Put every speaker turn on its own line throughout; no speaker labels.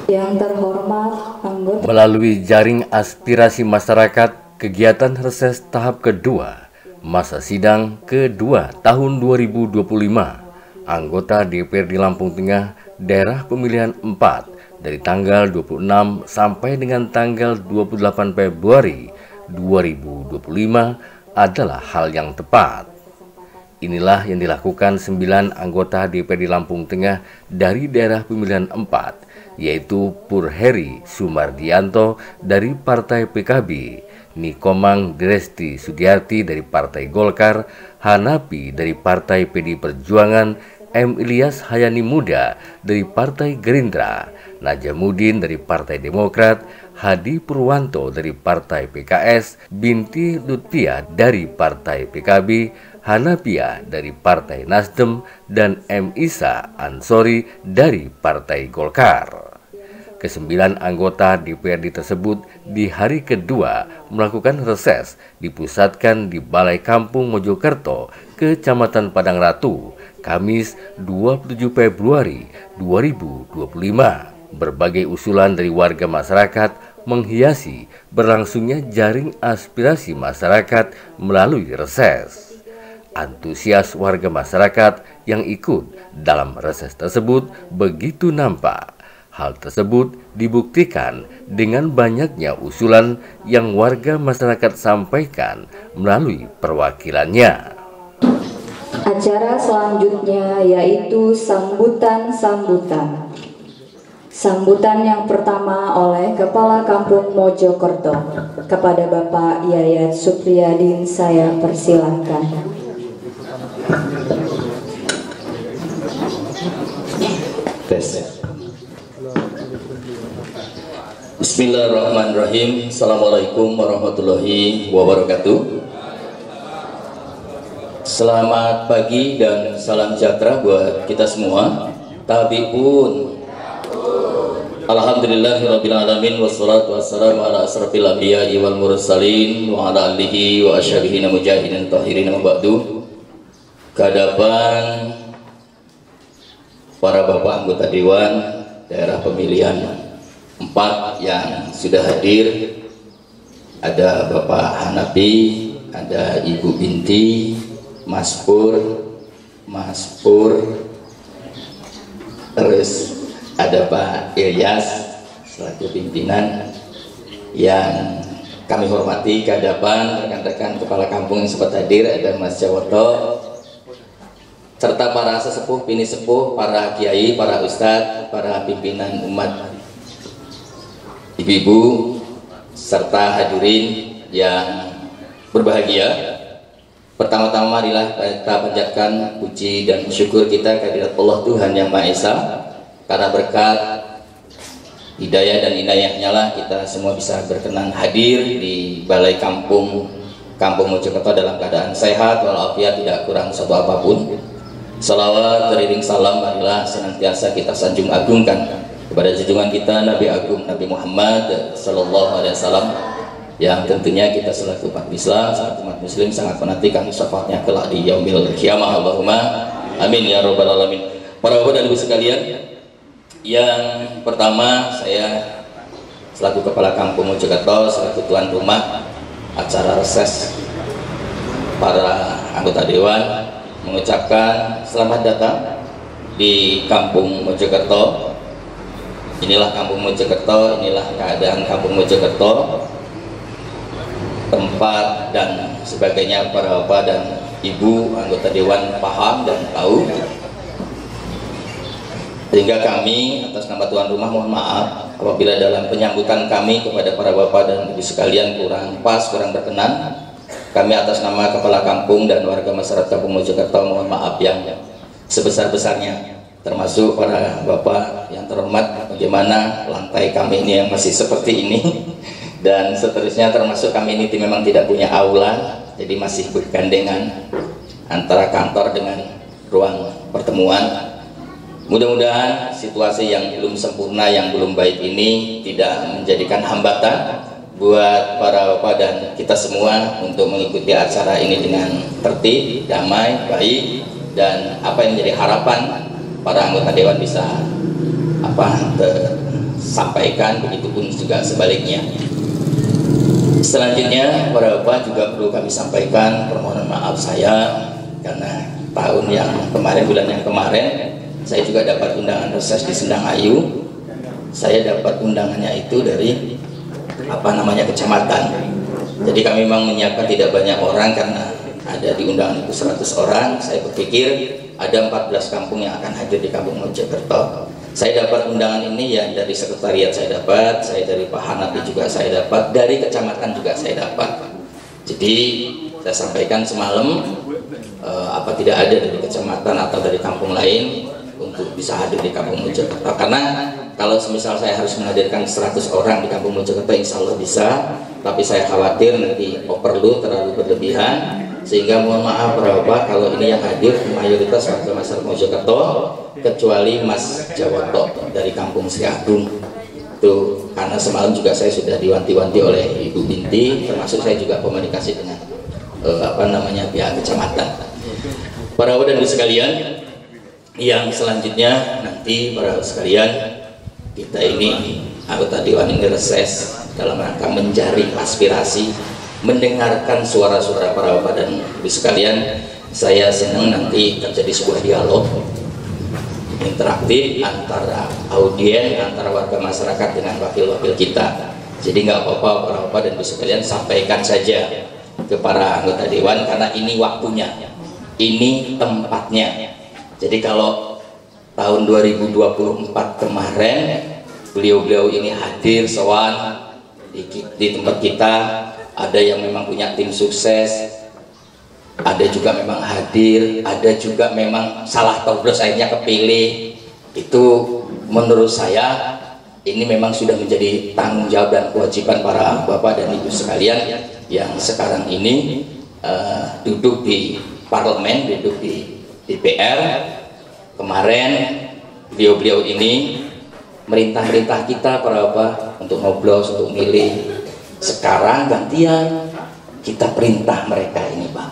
Yang terhormat anggota
Melalui jaring aspirasi masyarakat, kegiatan reses tahap kedua, masa sidang kedua tahun 2025, anggota DPRD Lampung Tengah, daerah pemilihan 4, dari tanggal 26 sampai dengan tanggal 28 Februari 2025 adalah hal yang tepat. Inilah yang dilakukan 9 anggota DPRD Lampung Tengah dari daerah pemilihan 4, yaitu Pur Heri Sumardianto dari Partai PKB, Nikomang Dresti Sudiarti dari Partai Golkar, Hanapi dari Partai PD Perjuangan, M. Ilyas Hayani Muda dari Partai Gerindra, Najamuddin dari Partai Demokrat, Hadi Purwanto dari Partai PKS, Binti Lutfia dari Partai PKB, Hanapia dari Partai Nasdem, dan M. Isa Ansori dari Partai Golkar. Kesembilan anggota DPRD tersebut di hari kedua melakukan reses dipusatkan di Balai Kampung Mojokerto, Kecamatan Padang Ratu, Kamis 27 Februari 2025. Berbagai usulan dari warga masyarakat menghiasi berlangsungnya jaring aspirasi masyarakat melalui reses. Antusias warga masyarakat yang ikut dalam reses tersebut begitu nampak. Hal tersebut dibuktikan dengan banyaknya usulan yang warga masyarakat sampaikan melalui perwakilannya.
acara selanjutnya yaitu sambutan-sambutan. Sambutan yang pertama oleh Kepala Kampung Mojokerto. Kepada Bapak Yayat Supriyadin saya persilahkan.
Bismillahirrahmanirrahim. Assalamualaikum warahmatullahi wabarakatuh. Selamat pagi dan salam sejahtera buat kita semua. Tabi'un. Alhamdulillahirabbil alamin wassalatu wassalamu ala asrofil anbiya'i wal mursalin wa ala alihi wa ashabihi mujahidin tahirin wa ba'du. Kehadapan para bapak anggota dewan daerah pemilihan 4 yang sudah hadir, ada Bapak Hanapi, ada Ibu Binti, Mas Pur, terus ada Pak Ilyas selaku pimpinan yang kami hormati. Ke hadapan rekan-rekan kepala kampung yang sempat hadir, ada Mas Jawoto, serta para sesepuh, bini sepuh, para kiai, para ustadz, para pimpinan umat, ibu-ibu, serta hadirin yang berbahagia. Pertama-tama marilah kita panjatkan puji dan syukur kita kehadirat Allah Tuhan Yang Maha Esa, karena berkat hidayah dan inayahnya lah kita semua bisa berkenan hadir di Balai Kampung Mojokerto dalam keadaan sehat walafiat, tidak kurang satu apapun. Salawat beriring salam marilah senantiasa kita sanjung agungkan kepada junjungan kita Nabi Agung Nabi Muhammad Sallallahu Alaihi Wasallam, yang tentunya kita selaku umat Islam, selaku umat Muslim sangat menantikan syafaatnya kelak di yaumil qiyamah. Allahumma amin ya rabbal alamin. Para bapak dan ibu sekalian, yang pertama saya selaku kepala kampung Mojokerto, selaku tuan rumah acara reses para anggota dewan, mengucapkan selamat datang di Kampung Mojokerto. Inilah Kampung Mojokerto, inilah keadaan Kampung Mojokerto, tempat dan sebagainya para bapak dan ibu anggota dewan paham dan tahu, sehingga kami atas nama tuan rumah mohon maaf apabila dalam penyambutan kami kepada para bapak dan ibu sekalian kurang pas, kurang berkenan. Kami atas nama kepala kampung dan warga masyarakat Kampung Mojokerto mohon maaf yang sebesar-besarnya, termasuk para bapak yang terhormat, bagaimana lantai kami ini yang masih seperti ini dan seterusnya, termasuk kami ini memang tidak punya aula, jadi masih bergandengan antara kantor dengan ruang pertemuan. Mudah-mudahan situasi yang belum sempurna, yang belum baik ini tidak menjadikan hambatan buat para bapak dan kita semua untuk mengikuti acara ini dengan tertib, damai, baik, dan apa yang menjadi harapan para anggota dewan bisa sampaikan, begitupun juga sebaliknya. Selanjutnya para bapak juga perlu kami sampaikan permohonan maaf saya karena tahun yang kemarin, bulan yang kemarin saya juga dapat undangan reses di Sendang Ayu. Saya dapat undangannya itu dari kecamatan. Jadi kami memang menyiapkan tidak banyak orang karena ada di undangan itu 100 orang. Saya berpikir ada 14 kampung yang akan hadir di Kampung Mojokerto. Saya dapat undangan ini ya dari sekretariat saya dapat, saya dari Pak Hanafi juga saya dapat, dari kecamatan juga saya dapat. Jadi saya sampaikan semalam tidak ada dari kecamatan atau dari kampung lain untuk bisa hadir di Kampung Mojokerto. Karena kalau semisal saya harus menghadirkan 100 orang di Kampung Mojokerto, insya Allah bisa. Tapi saya khawatir nanti overload terlalu berlebihan, sehingga mohon maaf para bapak kalau ini yang hadir mayoritas warga masyarakat Mojokerto kecuali Mas Jawoto dari Kampung Sri Agung. Itu karena semalam juga saya sudah diwanti-wanti oleh Ibu Binti, termasuk saya juga komunikasi dengan pihak kecamatan. Para bapak dan ibu sekalian, yang selanjutnya nanti para bapak sekalian, kita ini anggota Dewan ini reses dalam rangka menjaring aspirasi, mendengarkan suara-suara para bapak dan ibu sekalian. Saya senang nanti terjadi sebuah dialog interaktif antara audien, antara warga masyarakat dengan wakil-wakil kita. Jadi nggak apa-apa para bapak dan ibu sekalian, sampaikan saja ke para anggota dewan karena ini waktunya, ini tempatnya. Jadi kalau tahun 2024 kemarin beliau-beliau ini hadir sowan di tempat kita, ada yang memang punya tim sukses, ada juga memang hadir, ada juga memang salah coblos akhirnya kepilih. Itu menurut saya ini memang sudah menjadi tanggung jawab dan kewajiban para bapak dan ibu sekalian yang sekarang ini duduk di parlemen, duduk di DPR. Kemarin beliau-beliau ini merintah-merintah kita para bapak untuk ngoblos, untuk milih. Sekarang gantian kita perintah mereka ini Pak.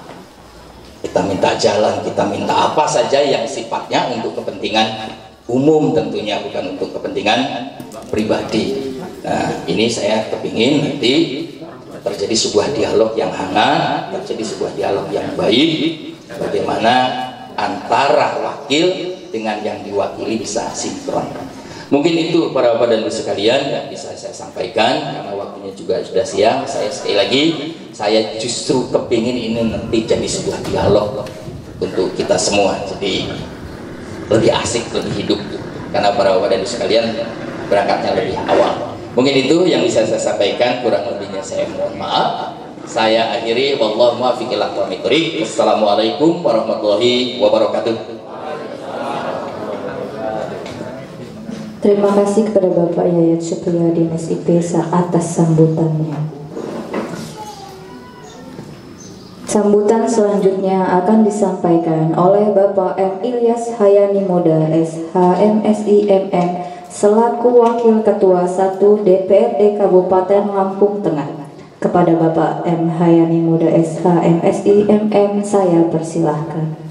Kita minta jalan, kita minta apa saja yang sifatnya untuk kepentingan umum, tentunya bukan untuk kepentingan pribadi. Nah ini saya kepingin nanti terjadi sebuah dialog yang hangat, terjadi sebuah dialog yang baik, bagaimana antara wakil dengan yang diwakili bisa sinkron. Mungkin itu para bapak dan ibu sekalian yang bisa saya sampaikan, karena waktunya juga sudah siang. Saya sekali lagi, saya justru kepingin ini nanti jadi sebuah dialog untuk kita semua, jadi lebih asik, lebih hidup, karena para bapak dan ibu sekalian berangkatnya lebih awal. Mungkin itu yang bisa saya sampaikan, kurang lebihnya saya mohon maaf. Saya akhiri, wallahu muwaffiq ila aqwamit thoriq. Assalamualaikum warahmatullahi wabarakatuh.
Terima kasih kepada Bapak Yayat Supriyadi SIP atas sambutannya. Sambutan selanjutnya akan disampaikan oleh Bapak M. Ilyas Hayani Moda SHMSI MM selaku Wakil Ketua 1 DPRD Kabupaten Lampung Tengah. Kepada Bapak M. Hayani Moda SHMSI MM saya persilahkan.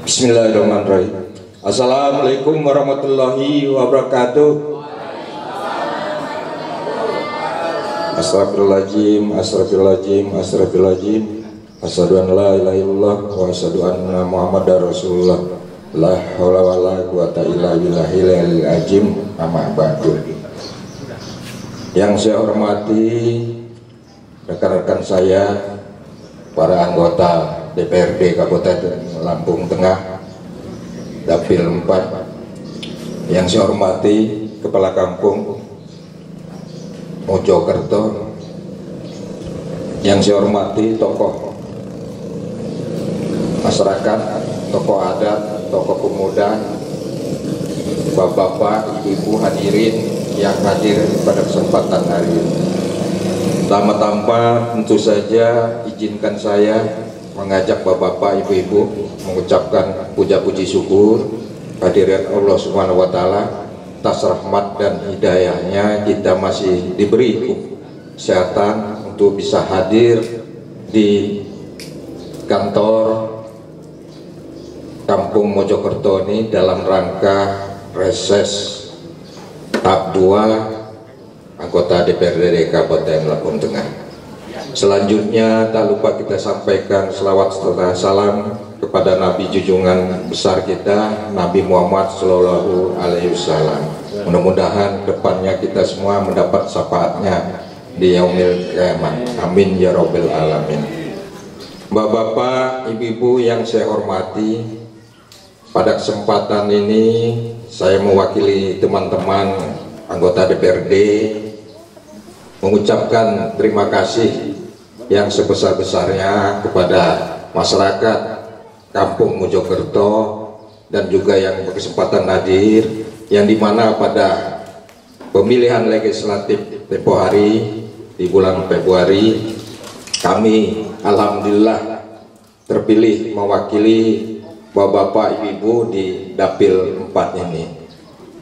Bismillahirrahmanirrahim. Assalamualaikum warahmatullahi wabarakatuh. Astagfirullahaladzim, astagfirullahaladzim, astagfirullahaladzim. Asyhadu an la ilaha illallah wa asyhadu anna Muhammadar Rasulullah. La haula wala quwata illa billahil azim. Amma ba'du. Yang saya hormati rekan-rekan saya, para anggota DPRD Kabupaten Lampung Tengah, Dapil 4, yang saya hormati Kepala Kampung Mojokerto, yang saya hormati tokoh masyarakat, tokoh adat, tokoh pemuda, bapak-bapak, ibu-ibu hadirin yang hadir pada kesempatan hari ini. Pertama-tama tentu saja izinkan saya mengajak bapak-bapak, ibu-ibu mengucapkan puja-puji syukur kehadirat Allah Subhanahu wa Ta'ala atas rahmat dan hidayahnya kita masih diberi kesehatan untuk bisa hadir di kantor Kampung Mojokerto ini dalam rangka reses tahap 2 anggota DPRD Kabupaten Lampung Tengah. Selanjutnya tak lupa kita sampaikan selawat serta salam kepada Nabi junjungan besar kita, Nabi Muhammad Shallallahu Alaihi Wasallam. Mudah-mudahan depannya kita semua mendapat syafaatnya di yaumil kiamat. Amin ya robbal alamin. Bapak-bapak, ibu-ibu yang saya hormati, pada kesempatan ini saya mewakili teman-teman anggota DPRD mengucapkan terima kasih yang sebesar-besarnya kepada masyarakat Kampung Mojokerto dan juga yang berkesempatan hadir, yang dimana pada pemilihan legislatif tempo hari di bulan Februari kami alhamdulillah terpilih mewakili bapak-bapak ibu-ibu di dapil 4 ini.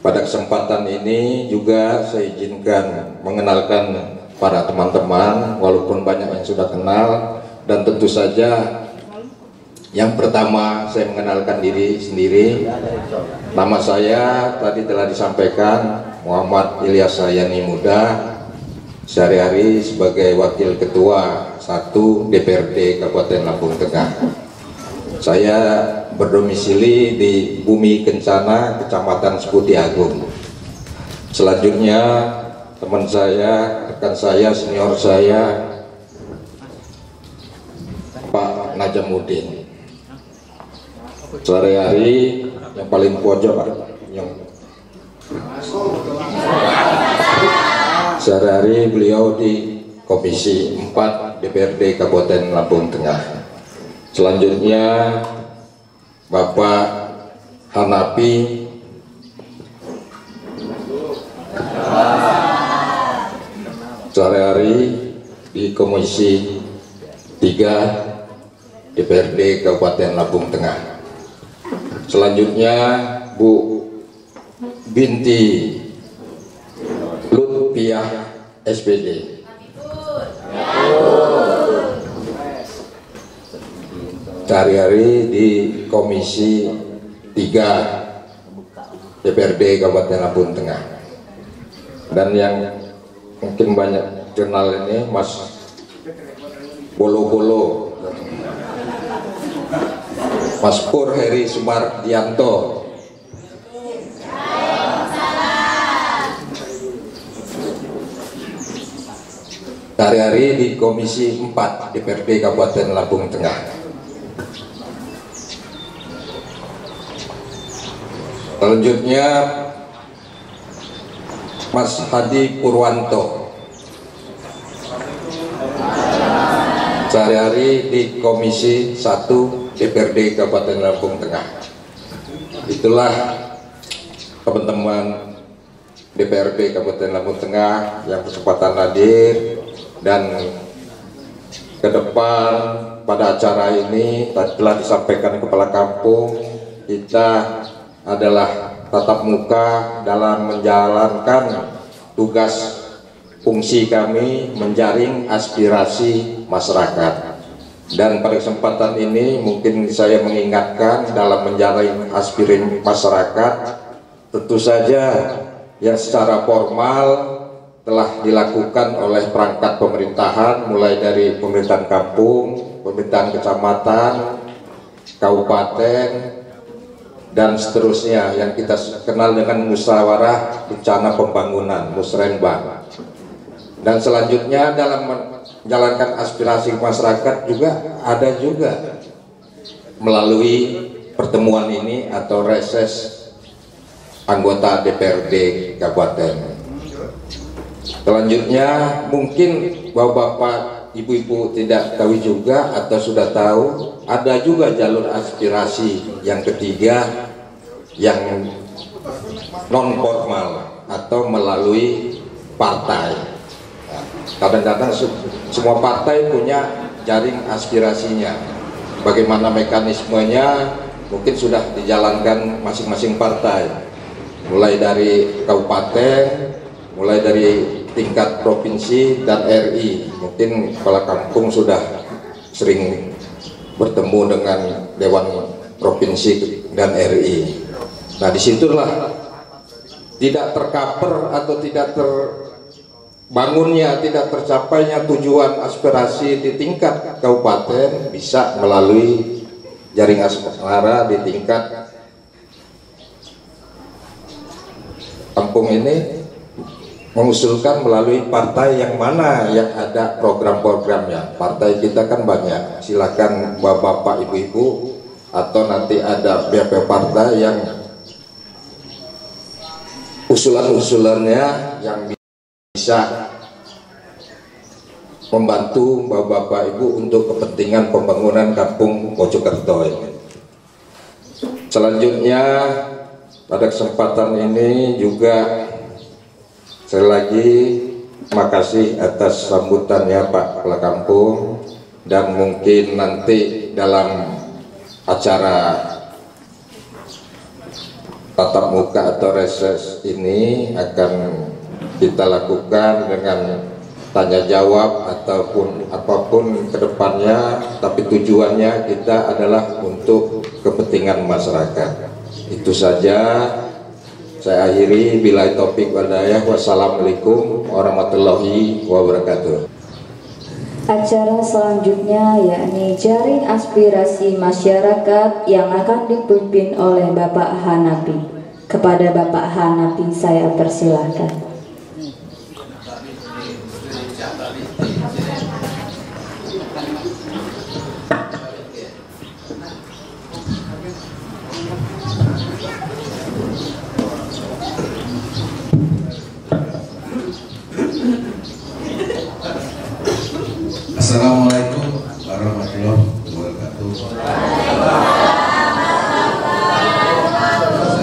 Pada kesempatan ini juga saya izinkan mengenalkan para teman-teman, walaupun banyak yang sudah kenal, dan tentu saja yang pertama saya mengenalkan diri sendiri. Nama saya tadi telah disampaikan, Muhammad Ilyas Hayani Muda, sehari-hari sebagai Wakil Ketua 1 DPRD Kabupaten Lampung Tengah. Saya berdomisili di Bumi Kencana, Kecamatan Seputi Agung. Selanjutnya teman saya, rekan saya, senior saya, Pak Najamuddin. Sehari-hari yang paling pojok, Pak, yang sehari-hari beliau di Komisi 4 DPRD Kabupaten Lampung Tengah. Selanjutnya Bapak Hanafi sehari-hari di Komisi 3 DPRD Kabupaten Lampung Tengah. Selanjutnya Bu Binti Lutfiah SPD. Sehari-hari di Komisi 3 DPRD Kabupaten Lampung Tengah. Dan yang mungkin banyak kenal ini Mas Bolo-Bolo, Mas Pur Heri Sumardianto. Sehari-hari di Komisi 4 DPRD Kabupaten Lampung Tengah. Selanjutnya Mas Hadi Purwanto, sehari-hari di Komisi 1 DPRD Kabupaten Lampung Tengah. Itulah teman-teman DPRD Kabupaten Lampung Tengah yang berkesempatan hadir, dan ke depan pada acara ini telah disampaikan Kepala Kampung, kita adalah tatap muka dalam menjalankan tugas fungsi kami menjaring aspirasi masyarakat. Dan pada kesempatan ini mungkin saya mengingatkan dalam menjaring aspirasi masyarakat, tentu saja yang secara formal telah dilakukan oleh perangkat pemerintahan, mulai dari pemerintahan kampung, pemerintahan kecamatan, kabupaten, dan seterusnya yang kita kenal dengan musyawarah rencana pembangunan musrenbang. Dan selanjutnya dalam menjalankan aspirasi masyarakat juga ada juga melalui pertemuan ini atau reses anggota DPRD Kabupaten. Selanjutnya mungkin bapak-bapak, ibu-ibu tidak tahu juga atau sudah tahu, ada juga jalur aspirasi yang ketiga yang non formal atau melalui partai. Kadang-kadang semua partai punya jaring aspirasinya. Bagaimana mekanismenya mungkin sudah dijalankan masing-masing partai, mulai dari kabupaten, mulai dari tingkat provinsi dan RI. Mungkin Kepala Kampung sudah sering bertemu dengan Dewan provinsi dan RI. Nah, disitulah tidak tercover atau tidak terbangunnya, tidak tercapainya tujuan aspirasi di tingkat kabupaten bisa melalui jaring asmara di tingkat kampung ini, mengusulkan melalui partai yang mana yang ada program-programnya. Partai kita kan banyak, silakan bapak-bapak, ibu-ibu, atau nanti ada BP partai yang usulan-usulannya yang bisa membantu bapak-bapak ibu untuk kepentingan pembangunan kampung Mojokerto ini. Selanjutnya pada kesempatan ini juga sekali lagi terima kasih atas sambutannya Pak Kepala Kampung, dan mungkin nanti dalam acara tatap muka atau reses ini akan kita lakukan dengan tanya jawab ataupun apapun ke depannya, tapi tujuannya kita adalah untuk kepentingan masyarakat. Itu saja. Saya akhiri, billahi taufik wal hidayah. Wassalamualaikum warahmatullahi wabarakatuh.
Acara selanjutnya yakni jaring aspirasi masyarakat yang akan dipimpin oleh Bapak Hanapi. Kepada Bapak Hanapi saya persilahkan.
Assalamualaikum warahmatullahi wabarakatuh. Saya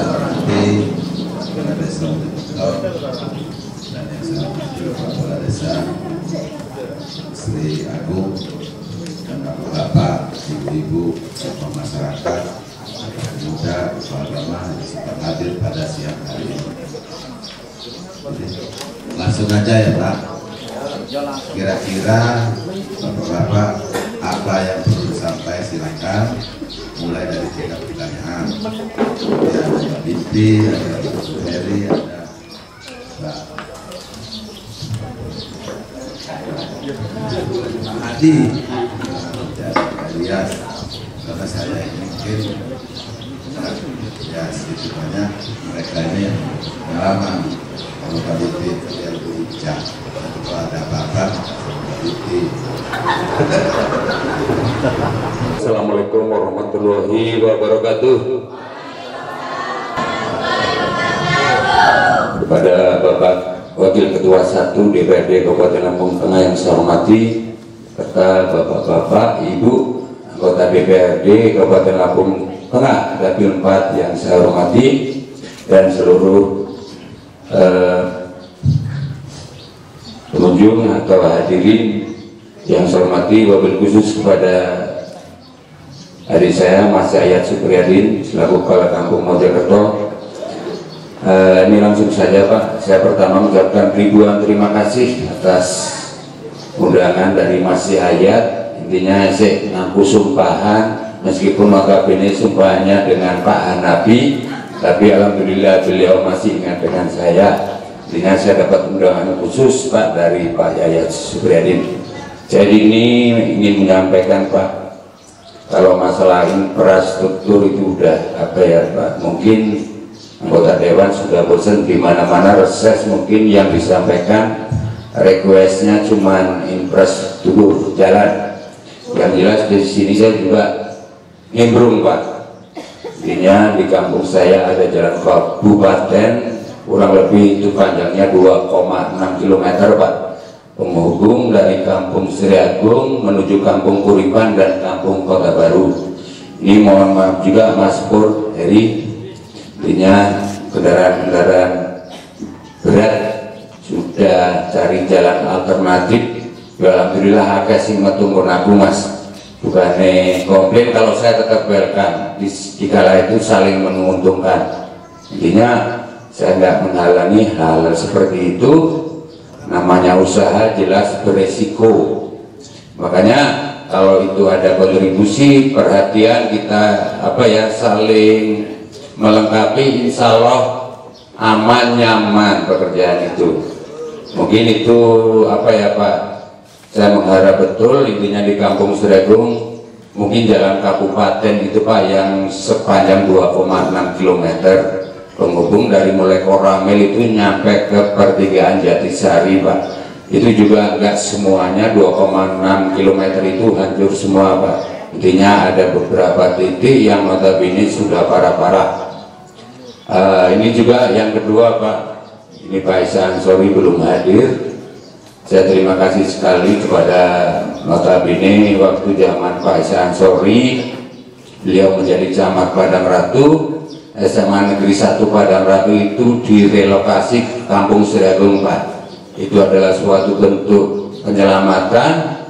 hormati Kepala Desa Mojokerto dan yang saya hormati Kepala Desa Sri Agung dan bapak-bapak, ibu-ibu, serta masyarakat muda, kepala agama yang sempat hadir pada siang hari ini. Langsung aja ya Pak. Kira-kira bapak-bapak apa yang perlu disampaikan, silakan, mulai dari tingkat pertanyaan. Ya, ada Mbak Binti, ada Mbak Heri, ada Mbak Adi, ada Mbak Elias. Karena saya mungkin ya sedikit banyak mereka ini pengalaman. Kalau Mbak Binti yang berucap, kalau ada apa-apa
Assalamualaikum warahmatullahi wabarakatuh. Kepada Bapak Wakil Ketua 1 DPRD Kabupaten Lampung Tengah yang saya hormati, serta Bapak-bapak, Ibu, anggota DPRD Kabupaten Lampung Tengah Dapil 4 yang saya hormati, dan seluruh pengunjung atau hadirin yang saya hormati, wabil khusus kepada adik saya Mas Ayat Supriyadin selaku Kepala Kampung Mojokerto. Ini langsung saja Pak, saya pertama mengucapkan ribuan terima kasih atas undangan dari Mas Ayat. Intinya saya ngaku sumpahan, meskipun notabene sumpahnya dengan Pak Hanapi, tapi alhamdulillah beliau masih ingat dengan saya. Intinya saya dapat undangan khusus Pak dari Pak Ayat Supriyadin. Jadi ini ingin menyampaikan Pak, kalau masalah infrastruktur itu udah apa ya Pak, mungkin anggota dewan sudah bosan di mana-mana reses, mungkin yang disampaikan requestnya cuman infrastruktur jalan. Yang jelas di sini saya juga nimbrung Pak. Intinya di kampung saya ada jalan kabupaten kurang lebih itu panjangnya 2,6 km Pak, penghubung dari kampung Sri Agung menuju kampung Kuripan dan kampung Kota Baru. Ini mohon maaf juga Mas Pur Heri, intinya kendaraan-kendaraan berat sudah cari jalan alternatif. Alhamdulillah akeh sing metu aku Mas, bukannya komplain kalau saya tetap welcome. Di kala itu saling menguntungkan. Intinya saya nggak menghalangi hal seperti itu, namanya usaha jelas beresiko. Makanya kalau itu ada kontribusi, perhatian kita saling melengkapi, insya Allah aman nyaman pekerjaan itu. Mungkin itu Pak, saya mengharap betul intinya di Kampung Sregung mungkin jalan kabupaten itu Pak yang sepanjang 2,6 km penghubung dari mulai Koramil itu nyampe ke pertigaan Jatisari Pak. Itu juga enggak semuanya 2,6 km itu hancur semua Pak. Intinya ada beberapa titik yang notabene sudah parah-parah. Ini juga yang kedua Pak, ini Pak Isa Ansori belum hadir. Saya terima kasih sekali kepada notabene waktu zaman Pak Isa Ansori, beliau menjadi camat Padang Ratu, SMA Negeri 1 Padang Ratu itu direlokasi ke Kampung Sregung Pak. Itu adalah suatu bentuk penyelamatan.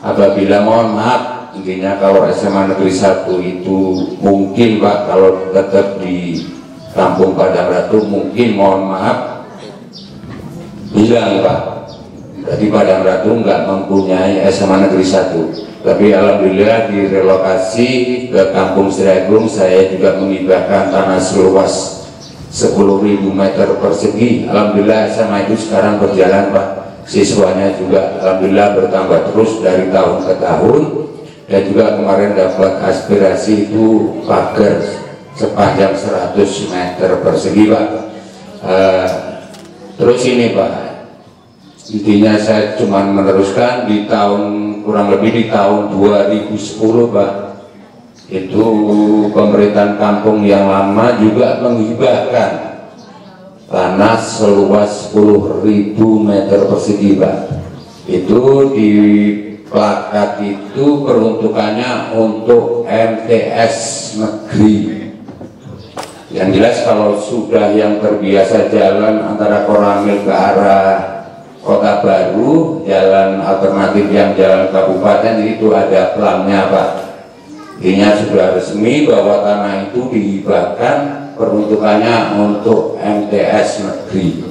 Apabila mohon maaf, intinya kalau SMA Negeri 1 itu mungkin Pak kalau tetap di Kampung Padang Ratu mungkin mohon maaf hilang Pak. Jadi Padang Ratu nggak mempunyai SMA Negeri 1, tapi alhamdulillah direlokasi ke Kampung Sregung. Saya juga menghibahkan tanah seluas 10.000 meter persegi. Alhamdulillah SMA itu sekarang berjalan Pak. Siswanya juga alhamdulillah bertambah terus dari tahun ke tahun. Dan juga kemarin dapat aspirasi itu pagar sepanjang 100 meter persegi Pak. Terus ini Pak, intinya saya cuma meneruskan di tahun kurang lebih di tahun 2010 Pak, itu pemerintahan kampung yang lama juga menghibahkan tanah seluas 10.000 meter persegi Pak. Itu di plakat itu peruntukannya untuk MTS negeri. Yang jelas kalau sudah yang terbiasa jalan antara Koramil ke arah Kota Baru, jalan alternatif yang jalan kabupaten itu ada plannya Pak. Intinya sudah resmi bahwa tanah itu dihibahkan peruntukannya untuk MTS negeri.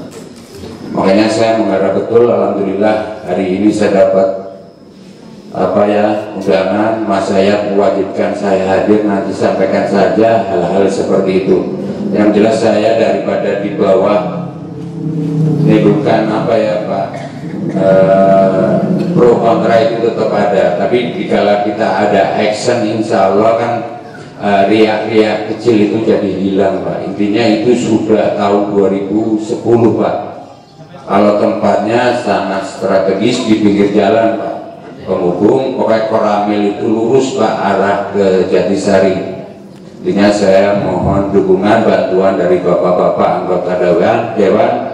Makanya saya mengharap betul, alhamdulillah hari ini saya dapat undangan. Mas Ayat mewajibkan saya hadir, nanti sampaikan saja hal-hal seperti itu. Yang jelas saya daripada di bawah ini bukan Pak, pro kontra itu tetap ada, tapi jika kita ada action insya Allah kan riak-riak kecil itu jadi hilang Pak. Intinya itu sudah tahun 2010 Pak. Kalau tempatnya sangat strategis di pinggir jalan Pak, penghubung pokoknya Koramil itu lurus Pak arah ke Jatisari. Intinya saya mohon dukungan bantuan dari bapak-bapak anggota dewan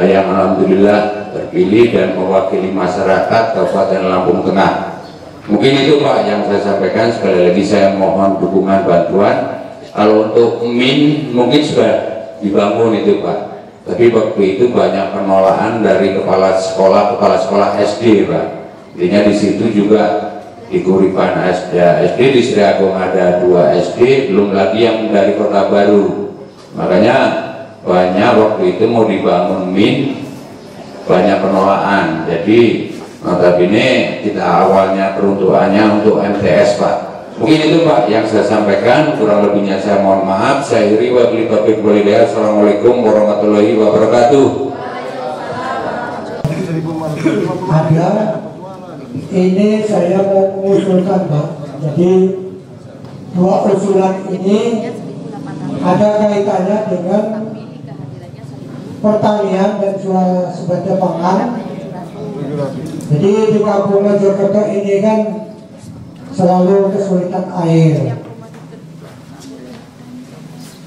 yang alhamdulillah terpilih dan mewakili masyarakat Kabupaten Lampung Tengah. Mungkin itu Pak yang saya sampaikan. Sekali lagi saya mohon dukungan bantuan. Kalau untuk MIN mungkin sudah dibangun itu Pak, tapi waktu itu banyak penolakan dari kepala sekolah SD Pak. Intinya di situ juga di Kuripan SD di Sri Agung ada 2 SD, belum lagi yang dari Kota Baru. Makanya banyak waktu itu mau dibangun MIN, banyak penolakan. Jadi notabene kita awalnya peruntukannya untuk MTS Pak. Mungkin itu Pak yang saya sampaikan, kurang lebihnya saya mohon maaf. Saya iri wabillahi taufiq wal hidayah. Assalamualaikum warahmatullahi wabarakatuh.
Ada, ini saya mau mengusulkan Pak. Jadi 2 usulan ini ada kaitannya dengan pertanian dan sumber pangan. Jadi di Kampung Mojokerto ini kan selalu kesulitan air.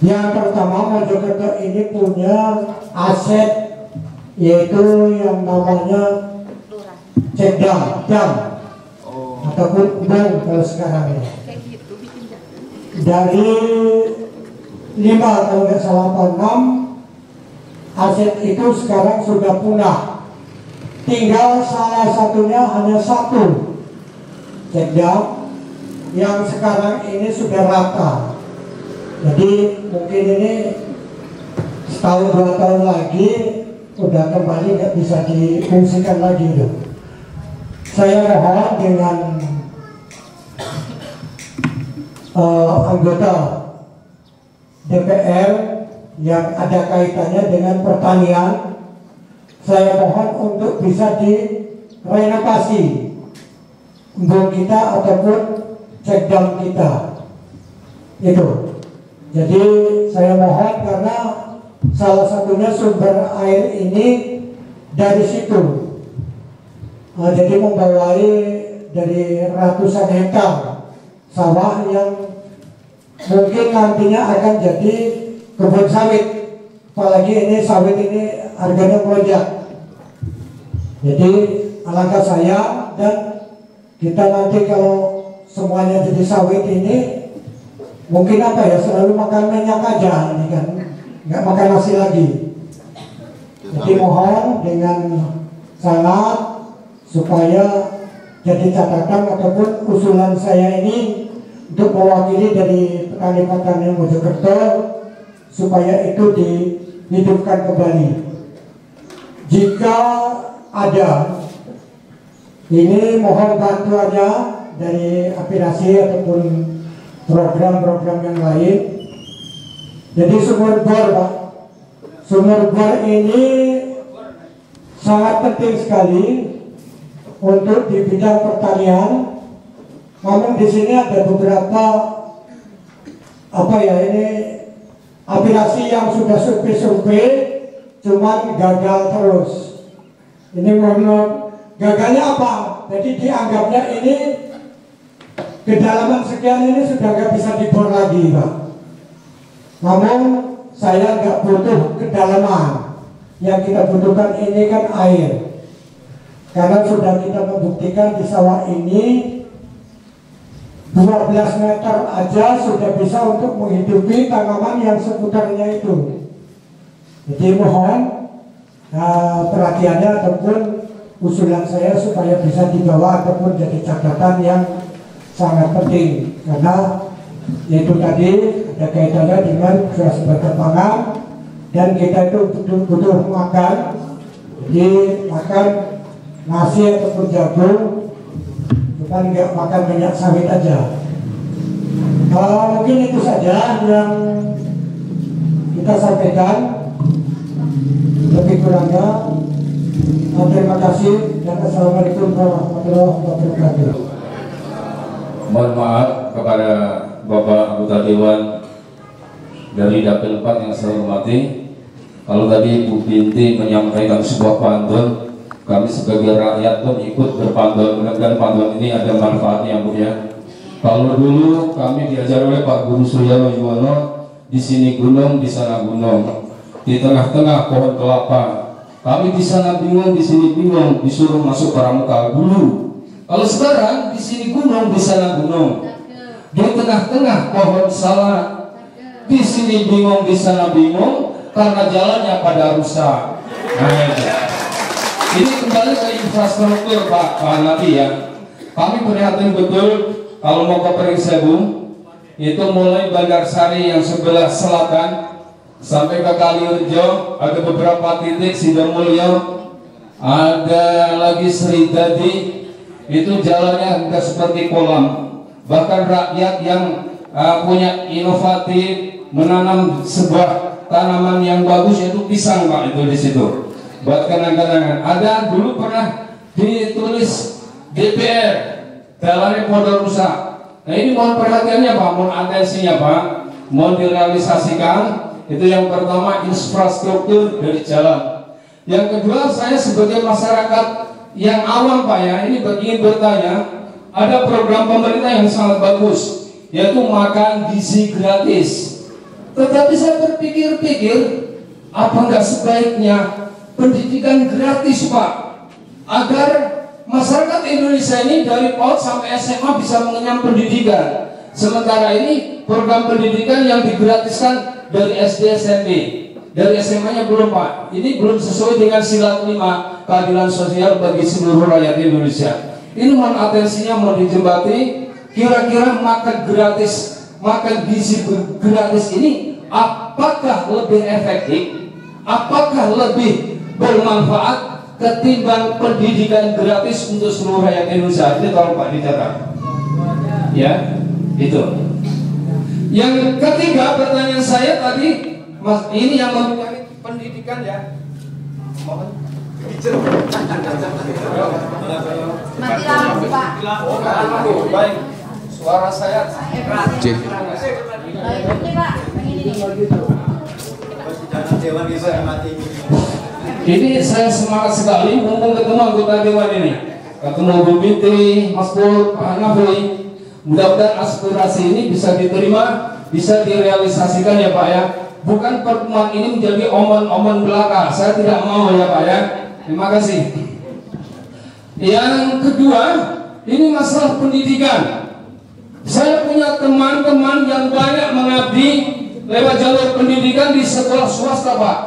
Yang pertama, Mojokerto ini punya aset yaitu yang namanya cekdam, ataupun bang kalau sekarang ini. Dari 5 kalau nggak salah 6 aset itu sekarang sudah punah. Tinggal salah satunya hanya 1 cekdam yang sekarang ini sudah rata. Jadi mungkin ini setahun 2 tahun lagi udah kembali nggak bisa difungsikan lagi itu. Saya mohon dengan anggota DPR yang ada kaitannya dengan pertanian, saya mohon untuk bisa direnovasi embung kita ataupun cekdam kita itu. Jadi saya mohon, karena salah satunya sumber air ini dari situ, jadi membawai dari ratusan hektar sawah yang mungkin nantinya akan jadi kebun sawit. Apalagi ini sawit ini harganya melonjak. Jadi alangkah sayang, dan kita nanti kalau semuanya jadi sawit ini mungkin apa ya, selalu makan minyak aja ini kan, nggak makan nasi lagi. Jadi mohon dengan sangat supaya jadi catatan ataupun usulan saya ini untuk mewakili dari petani-petani Mojokerto supaya itu dihidupkan kembali. Jika ada, ini mohon bantuannya dari aspirasi ataupun program-program yang lain. Jadi sumur bor, Pak, sumur bor ini sangat penting sekali untuk di bidang pertanian. Namun di sini ada beberapa ini aspirasi yang sudah survei cuman gagal terus. Ini menurut gagalnya apa? Jadi dianggapnya ini kedalaman sekian ini sudah nggak bisa dibor lagi, Pak. Namun saya nggak butuh kedalaman. Yang kita butuhkan ini kan air. Karena sudah kita membuktikan di sawah ini 12 meter aja sudah bisa untuk menghidupi tanaman yang seputarnya itu. Jadi mohon perhatiannya ataupun usulan saya supaya bisa dibawa ataupun jadi catatan yang sangat penting, karena yaitu tadi ada kaitannya dengan sumber pangan, dan kita itu butuh makan. Jadi makan nasi ataupun jagung, bukan nggak makan minyak sawit aja. Mungkin itu saja yang kita sampaikan. Lebih kurangnya terima kasih dan assalamualaikum warahmatullahi wabarakatuh.
Mohon maaf kepada Bapak anggota Dewan dari Dapil 4 yang saya hormati. Kalau tadi Bu Binti menyampaikan sebuah pantun, kami sebagai rakyat pun ikut berpantun. Mudah-mudahan pantun ini ada manfaatnya, Bu ya. Kalau dulu kami diajar oleh Pak Guru Surya Yuwono, di sini gunung, di sana gunung, di tengah-tengah pohon kelapa. Kami di sana bingung, di sini bingung, disuruh masuk pramuka dulu. Kalau sekarang di sini gunung, di sana gunung, di tengah-tengah pohon salak, di sini bingung, di sana bingung, karena jalannya pada rusak. Nah, ini kembali ke infrastruktur, Pak Nabi ya. Kami prihatin betul kalau mau ke Perisebu, itu mulai Bandar Sari yang sebelah selatan sampai ke Kaliurjo, ada beberapa titik Sidomulyo, ada lagi Seridadi, itu jalannya enggak seperti kolam. Bahkan rakyat yang punya inovatif menanam sebuah tanaman yang bagus, yaitu pisang, Pak, itu di situ buat kenang-kenangan. Ada dulu pernah ditulis DPR jalannya pada rusak. Nah ini mohon perhatiannya, Pak, mohon atensinya, Pak, mohon direalisasikan. Itu yang pertama, infrastruktur dari jalan. Yang kedua, saya sebagai masyarakat yang awam, Pak ya, ini ingin bertanya, ada program pemerintah yang sangat bagus, yaitu makan gizi gratis. Tetapi saya berpikir-pikir, apa enggak sebaiknya pendidikan gratis, Pak, agar masyarakat Indonesia ini dari PAUD sampai SMA bisa mengenyam pendidikan. Sementara ini program pendidikan yang digratiskan dari SD SMP, dari SMA-nya belum, Pak. Ini belum sesuai dengan sila 5 keadilan sosial bagi seluruh rakyat Indonesia. Ini mohon atensinya, mau dijembati. Kira-kira makan gratis, makan gizi gratis ini apakah lebih efektif, apakah lebih bermanfaat ketimbang pendidikan gratis untuk seluruh rakyat Indonesia? Ini tolong Pak dicatat ya, itu. Yang ketiga, pertanyaan saya tadi, Mas, ini yang membidani pendidikan ya. Mohon.
Mati lampu, Pak.
Baik. Suara saya. Ini saya semangat sekali mumpung ketemu anggota dewan ini, ketemu Bu Binti, Mas Pur, Pak Nafri. Mudah-mudahan aspirasi ini bisa diterima, bisa direalisasikan ya Pak ya. Bukan pertemuan ini menjadi omon-omon belaka. Saya tidak mau ya Pak ya. Terima kasih. Yang kedua, ini masalah pendidikan. Saya punya teman-teman yang banyak mengabdi lewat jalur pendidikan di sekolah swasta Pak.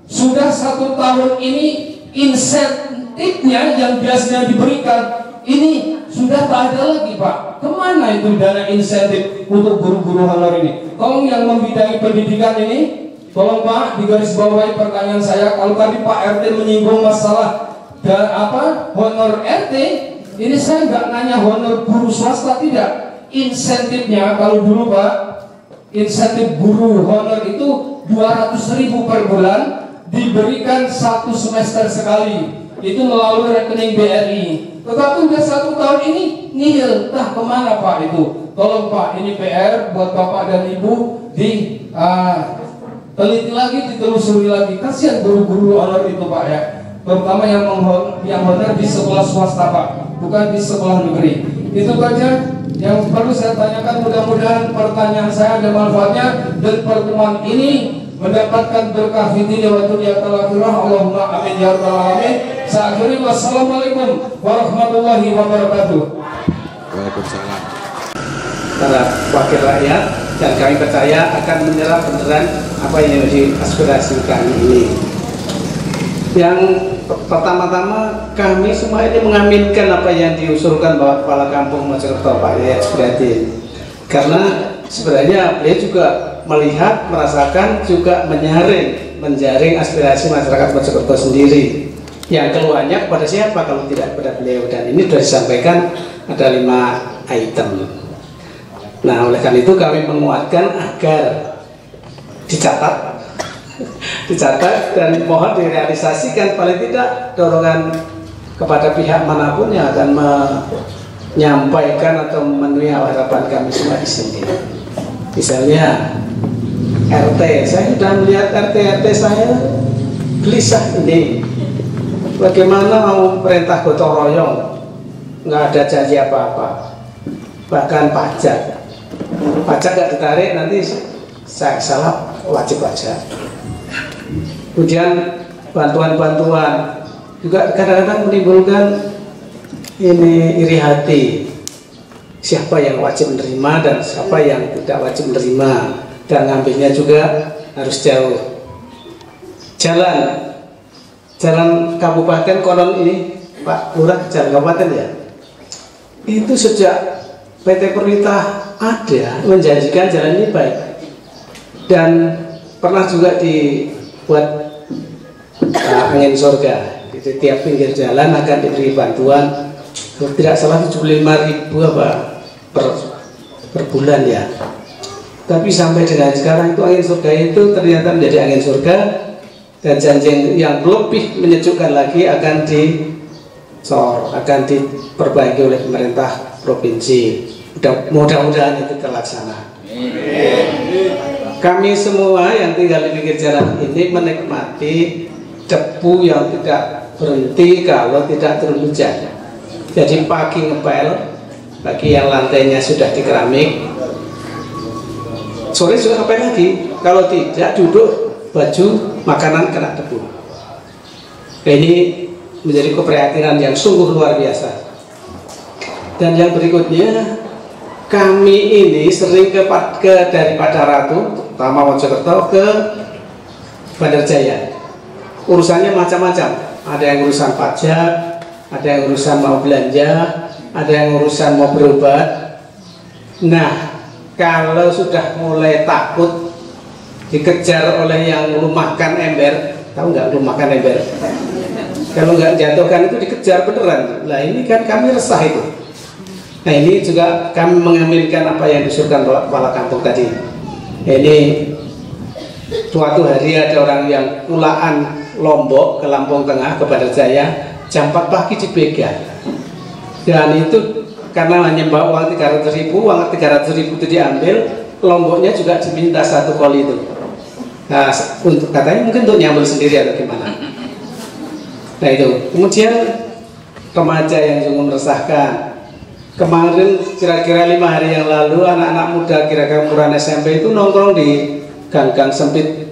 Sudah 1 tahun ini insentifnya yang biasanya diberikan ini sudah tak ada lagi Pak. Kemana itu dana insentif untuk guru-guru honor ini? Tolong yang membidangi pendidikan ini, tolong Pak digarisbawahi pertanyaan saya. Kalau tadi Pak RT menyinggung masalah honor RT, ini saya nggak nanya honor guru swasta, tidak. Insentifnya kalau dulu Pak, insentif guru honor itu 200.000 per bulan, diberikan 1 semester sekali. Itu melalui rekening BRI. Tetapi udah 1 tahun ini nihil, entah kemana Pak itu. Tolong Pak, ini PR buat Bapak dan Ibu teliti lagi, ditelusuri lagi. Kasihan guru-guru honor itu Pak ya. Terutama yang honor di sekolah swasta Pak, bukan di sekolah negeri. Itu saja yang perlu saya tanyakan. Mudah-mudahan pertanyaan saya ada manfaatnya dan pertemuan ini mendapatkan berkah fi dunya wa akhirah. Allahumma amin ya rabbal alamin. Saya akhiri, wassalamualaikum warahmatullahi wabarakatuh.
Waalaikumsalam.
Para wakil rakyat, dan kami percaya akan menyerap beneran apa yang diaspirasikan ini. Yang pertama-tama, kami semua ini mengaminkan apa yang diusulkan Bapak Kepala Kampung Mojokerto Pak Yayat Supriyadin. Karena sebenarnya beliau juga melihat, merasakan, juga menjaring aspirasi masyarakat Mojokerto sendiri. Yang keluarnya kepada siapa kalau tidak kepada beliau, dan ini sudah disampaikan ada 5 item. Nah, oleh karena itu kami menguatkan agar dicatat dan mohon direalisasikan, paling tidak dorongan kepada pihak manapun yang akan menyampaikan atau memenuhi harapan kami semua di sini. Misalnya RT, saya sudah melihat RT saya gelisah ini. Bagaimana mau perintah gotong royong, nggak ada janji apa-apa, bahkan pajak nggak ditarik, nanti saya salah wajib pajak. Kemudian bantuan-bantuan juga kadang-kadang menimbulkan ini iri hati. Siapa yang wajib menerima dan siapa yang tidak wajib menerima, dan ngambilnya juga harus jauh. Jalan kabupaten konon ini Pak Lurah, jalan kabupaten ya, itu sejak PT Perwita ada menjanjikan jalan ini baik, dan pernah juga dibuat angin surga. Di tiap pinggir jalan akan diberi bantuan, tidak salah 75.000 apa per bulan ya. Tapi sampai dengan sekarang itu angin surga itu ternyata menjadi angin surga, dan janji yang lebih menyejukkan lagi akan diperbaiki oleh pemerintah provinsi. Mudah-mudahan itu terlaksana. Kami semua yang tinggal di pinggir jalan ini menikmati debu yang tidak berhenti kalau tidak turun hujan. Jadi pagi ngepel, bagi yang lantainya sudah di keramik, sore juga ngepel lagi. Kalau tidak duduk, baju makanan kena debu. Ini menjadi keprihatinan yang sungguh luar biasa. Dan yang berikutnya, kami ini sering dari Padaratu, terutama Mojokerto, ke Bandar Jaya. Urusannya macam-macam. Ada yang urusan pajak, ada yang urusan mau belanja, ada yang urusan mau berobat. Nah, kalau sudah mulai takut dikejar oleh yang lumahkan ember, tahu nggak lumahkan ember? Kalau nggak jatuhkan itu dikejar beneran. Nah, ini kan kami resah itu. Nah ini juga kami mengaminkan apa yang disuruhkan kepala kampung tadi. Ini suatu hari ada orang yang pulaan Lombok ke Lampung Tengah ke Bandar Jaya jam 4 pagi dibegal. Dan itu karena hanya bawa uang 300.000, uang 300.000 itu diambil, Lomboknya juga diminta 1 koli itu. Nah, untuk katanya mungkin untuk nyambung sendiri atau gimana. Nah itu, kemudian remaja yang juga meresahkan. Kemarin kira-kira 5 hari yang lalu anak-anak muda kira-kira umuran SMP itu nongkrong di gang-gang sempit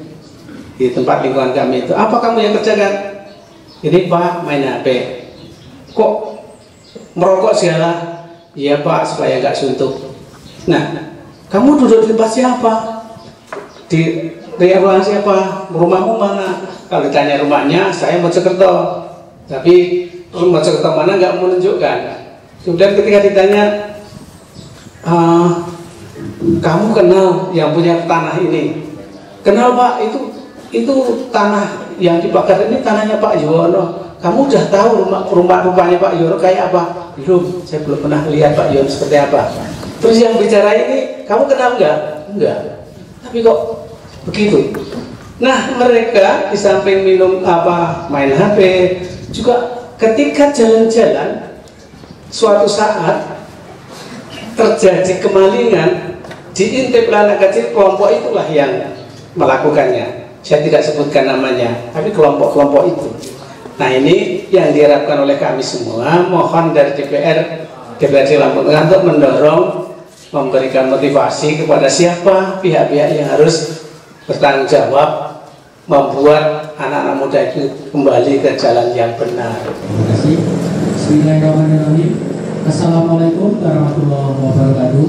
di tempat lingkungan kami itu. Apa kamu yang kerjakan? Ini Pak main HP. Kok merokok segala? Iya Pak, supaya nggak suntuk. Nah, kamu duduk di tempat siapa? Di ruangan siapa? Rumahmu mana? Kalau ditanya rumahnya, saya Mojokerto. Tapi Mojokerto mana nggak menunjukkan. Kemudian ketika ditanya, kamu kenal yang punya tanah ini? Kenal Pak, itu tanah yang dibakar ini tanahnya Pak Yono. Kamu udah tahu rumahnya Pak Yono kayak apa? Belum, saya belum pernah lihat Pak Yono seperti apa. Terus yang bicara ini, kamu kenal nggak? Enggak. Tapi kok begitu? Nah mereka di samping minum main HP, juga ketika jalan-jalan suatu saat terjadi kemalingan, diintip anak kecil, kelompok itulah yang melakukannya. Saya tidak sebutkan namanya, tapi kelompok-kelompok itu. Nah ini yang diharapkan oleh kami semua, mohon dari DPRD Lampung Tengah untuk mendorong, memberikan motivasi kepada siapa pihak-pihak yang harus bertanggung jawab membuat anak-anak muda itu kembali ke jalan yang benar.
Terima kasih. Bismillahirrahmanirrahim. Assalamualaikum warahmatullahi wabarakatuh.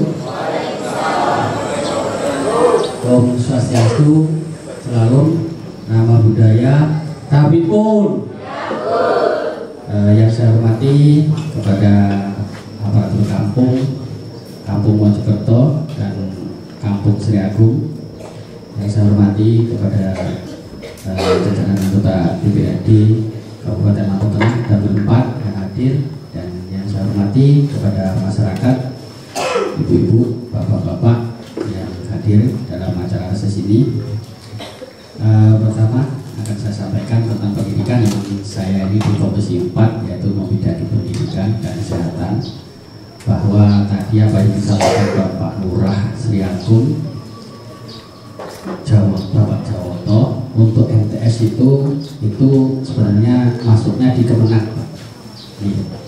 Om Swastiastu, selalu nama budaya, tapi pun yang saya hormati kepada aparatur kampung Mojokerto dan kampung Sri Agung, yang saya hormati kepada jajaran anggota DPRD Kabupaten Lampung Tengah Dapil 4 yang hadir, dan yang saya hormati kepada masyarakat, ibu-ibu, bapak-bapak yang hadir dalam acara sesi ini. Pertama akan saya sampaikan tentang pendidikan yang saya ini di Komisi 4, yaitu Membidani Pendidikan dan Kesehatan, bahwa tadi apa yang disampaikan Bapak Lurah Sri Agung Bapak Jawoto untuk MTS itu sebenarnya masuknya di Kemenak, Pak.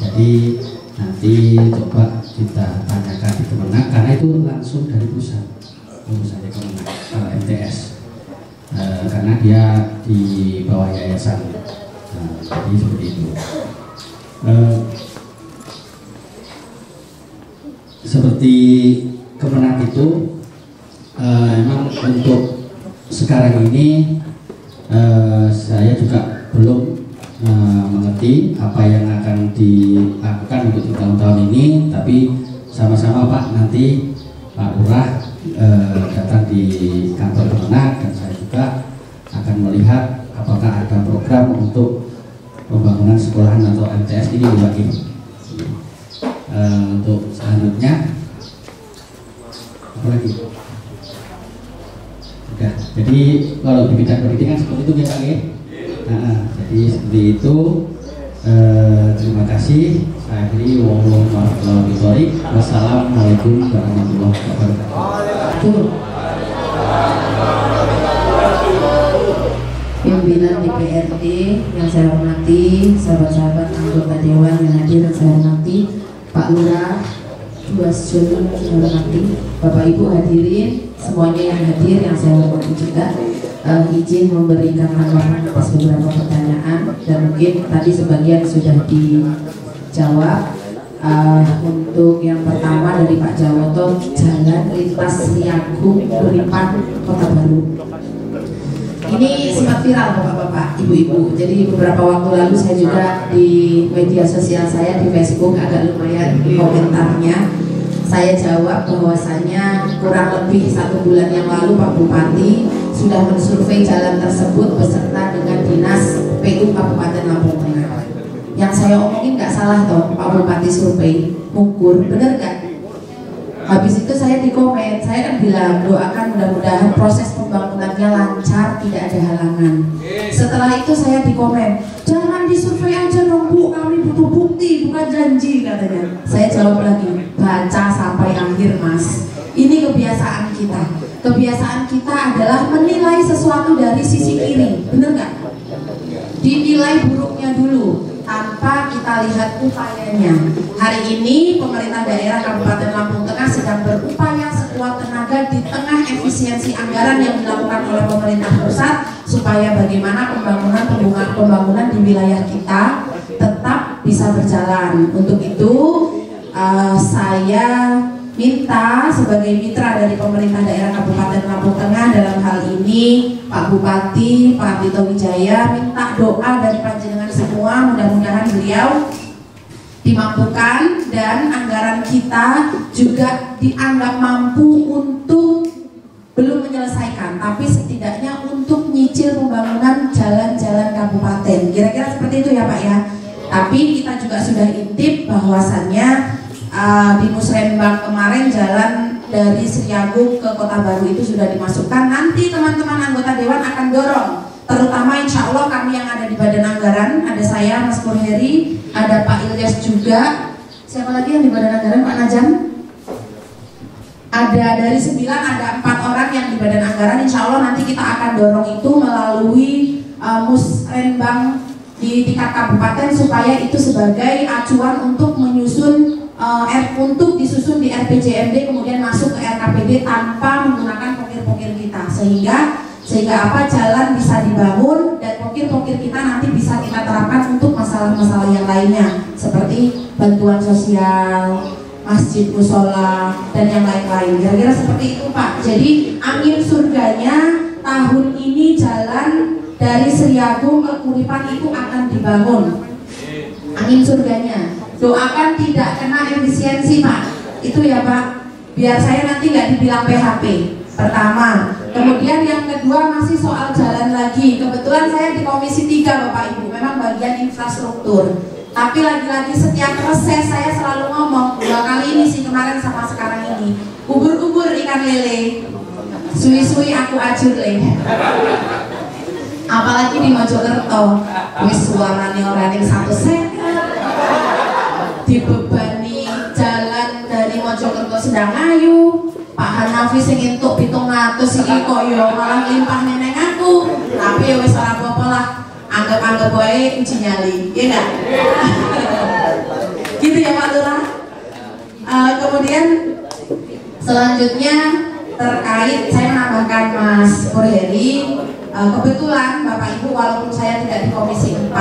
Jadi nanti coba kita tanyakan di Kemenak, karena itu langsung dari pusat urusannya Kemenak kalau MTS, karena dia di bawah yayasan. Jadi seperti itu. Seperti Kemenak itu memang untuk sekarang ini saya juga belum mengerti apa yang akan dilakukan untuk tahun-tahun ini, tapi sama-sama Pak, nanti Pak Lurah datang di kantor Kemenak, dan saya juga akan melihat apakah ada program untuk pembangunan sekolahan atau MTS ini lagi. Untuk selanjutnya apa lagi? Sudah. Jadi kalau di bidang pendidikan seperti itu ya Pak ya. Jadi seperti itu. Terima kasih. Saya akhiri. Wassalamualaikum warahmatullahi wabarakatuh.
Pimpinan DPRD yang saya hormati, sahabat-sahabat anggota dewan yang hadir yang saya hormati, Pak Lurah, Bu Asjun yang saya hormati, Bapak Ibu hadirin semuanya yang hadir yang saya hormati juga. Izin memberikan tanggapan atas beberapa pertanyaan, dan mungkin tadi sebagian sudah dijawab. Untuk yang pertama dari Pak Jawoto, jalan lintas Sri Agung Beripan Kota Baru. Ini sempat viral Bapak-bapak, Ibu-ibu. Jadi beberapa waktu lalu saya juga di media sosial saya di Facebook agak lumayan komentarnya. Saya jawab bahwasanya kurang lebih 1 bulan yang lalu Pak Bupati sudah mensurvei jalan tersebut beserta dengan Dinas PU Kabupaten Lampung Tengah. Yang saya omongin nggak salah toh, Pak Bupati survei, mengukur, bener nggak? Habis itu saya di komen, saya kan bilang doakan mudah-mudahan proses pembangunannya lancar, tidak ada halangan. Setelah itu saya di komen, jangan disurvei aja dong Bu, kami butuh bukti bukan janji katanya. Saya jawab lagi, baca sampai akhir Mas. Ini kebiasaan kita. Kebiasaan kita adalah menilai sesuatu dari sisi kiri, bener nggak? Dinilai buruknya dulu tanpa kita lihat upayanya. Hari ini pemerintah daerah Kabupaten Lampung Tengah sedang berupaya sekuat tenaga di tengah efisiensi anggaran yang dilakukan oleh pemerintah pusat supaya bagaimana pembangunan di wilayah kita tetap bisa berjalan. Untuk itu saya minta sebagai mitra dari pemerintah daerah Kabupaten Lampung Tengah dalam hal ini Pak Bupati, Pak Tito Wijaya, minta doa dari panjenengan semua, mudah-mudahan beliau dimampukan dan anggaran kita juga dianggap mampu untuk belum menyelesaikan, tapi setidaknya untuk nyicil pembangunan jalan-jalan kabupaten. Kira-kira seperti itu ya Pak ya. Tapi kita juga sudah intip bahwasannya di Musrembang kemarin jalan dari Sriagung ke Kota Baru itu sudah dimasukkan. Nanti teman-teman anggota Dewan akan dorong, terutama insya Allah kami yang ada di Badan Anggaran, ada saya, Mas Pur Heri, ada Pak Ilyas juga. Siapa lagi yang di Badan Anggaran, Pak Najam? Ada dari 9, ada 4 orang yang di Badan Anggaran. Insya Allah nanti kita akan dorong itu melalui Musrembang di tingkat kabupaten supaya itu sebagai acuan untuk menyusun untuk disusun di RPJMD kemudian masuk ke RKPD tanpa menggunakan pokir-pokir kita sehingga apa jalan bisa dibangun dan pokir-pokir kita nanti bisa kita terapkan untuk masalah-masalah yang lainnya seperti bantuan sosial, masjid, musola dan yang lain-lain. Kira-kira seperti itu Pak. Jadi angin surganya tahun ini jalan dari Sriagung ke Kuripan itu akan dibangun. Angin surganya. Doakan tidak kena efisiensi Pak. Itu ya Pak. Biar saya nanti nggak dibilang PHP. Pertama. Kemudian yang kedua masih soal jalan lagi. Kebetulan saya di Komisi 3 Bapak Ibu. Memang bagian infrastruktur. Tapi lagi-lagi setiap reses saya selalu ngomong 2 kali ini sih kemarin sama sekarang ini. Ubur-ubur ikan lele. Suwi-suwi aku ajur le. Apalagi di Mojokerto. Wis suarane ora ning 1 sen. Dibebani jalan dari Mojokerto Sedangayu, Pak Hanafi sing entuk 700 iki kok yo malah limpah neneng aku. Tapi ya wis ora apa-apa lah. Anggap-anggap wae uji nyali, ya enggak? Gitu ya Pak Lurah. Kemudian selanjutnya terkait saya menambahkan Mas Pur Heri, kebetulan Bapak Ibu walaupun saya tidak di Komisi 4,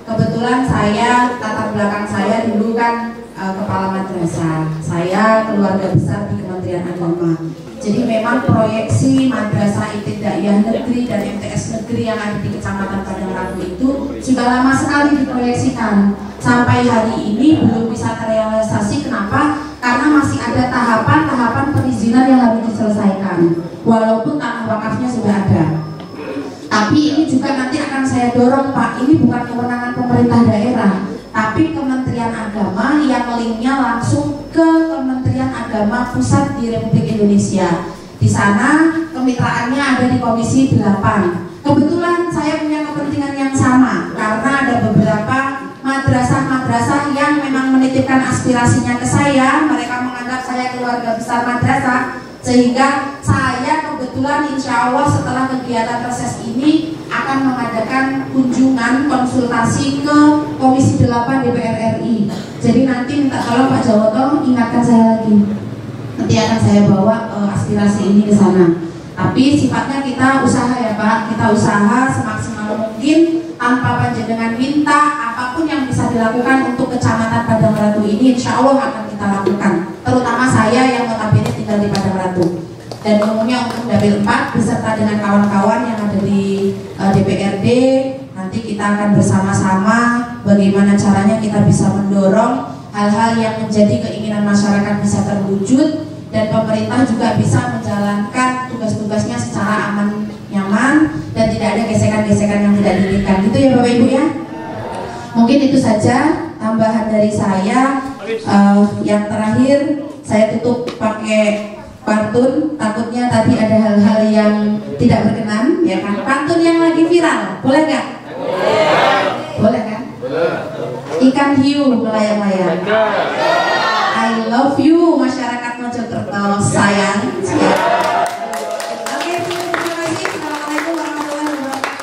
kebetulan saya, latar belakang saya dulu kan kepala madrasah. Saya keluarga besar di Kementerian Agama. Jadi memang proyeksi madrasah ibtidaiyah negeri dan MTS negeri yang ada di Kecamatan Padang Ratu itu sudah lama sekali diproyeksikan. Sampai hari ini belum bisa terrealisasi. Kenapa? Karena masih ada tahapan-tahapan perizinan yang harus diselesaikan. Walaupun tanah wakafnya sudah ada. Tapi ini juga nanti akan saya dorong Pak, ini bukan kewenangan pemerintah daerah, tapi Kementerian Agama yang linknya langsung ke Kementerian Agama Pusat di Republik Indonesia. Di sana kemitraannya ada di Komisi 8. Kebetulan saya punya kepentingan yang sama, karena ada beberapa madrasah-madrasah yang memang menitipkan aspirasinya ke saya, mereka menganggap saya keluarga besar madrasah, sehingga saya kebetulan insya Allah setelah kegiatan reses ini akan mengadakan kunjungan konsultasi ke Komisi 8 DPR RI. Jadi nanti minta tolong Pak Jawoto ingatkan saya lagi. Nanti akan saya bawa aspirasi ini ke sana. Tapi sifatnya kita usaha ya Pak, kita usaha semaksimal mungkin tanpa panjenengan minta, apapun yang bisa dilakukan untuk Kecamatan Padang Ratu ini insya Allah akan kita lakukan. Terutama saya yang notabene tinggal di Padang Ratu. Dan umumnya untuk Dapil 4 beserta dengan kawan-kawan yang ada di DPRD, nanti kita akan bersama-sama bagaimana caranya kita bisa mendorong hal-hal yang menjadi keinginan masyarakat bisa terwujud dan pemerintah juga bisa menjalankan tugas-tugasnya secara aman, nyaman dan tidak ada gesekan-gesekan yang tidak diinginkan. Gitu ya Bapak Ibu ya. Mungkin itu saja tambahan dari saya. Yang terakhir saya tutup pakai pantun. Takutnya tadi ada hal-hal yang tidak berkenan, ya kan? Pantun yang lagi viral, boleh nggak? Boleh kan? Ikan hiu melayang-layang. I love you masyarakat Mojokerto sayang. Oke, terima kasih. Assalamualaikum warahmatullahi wabarakatuh.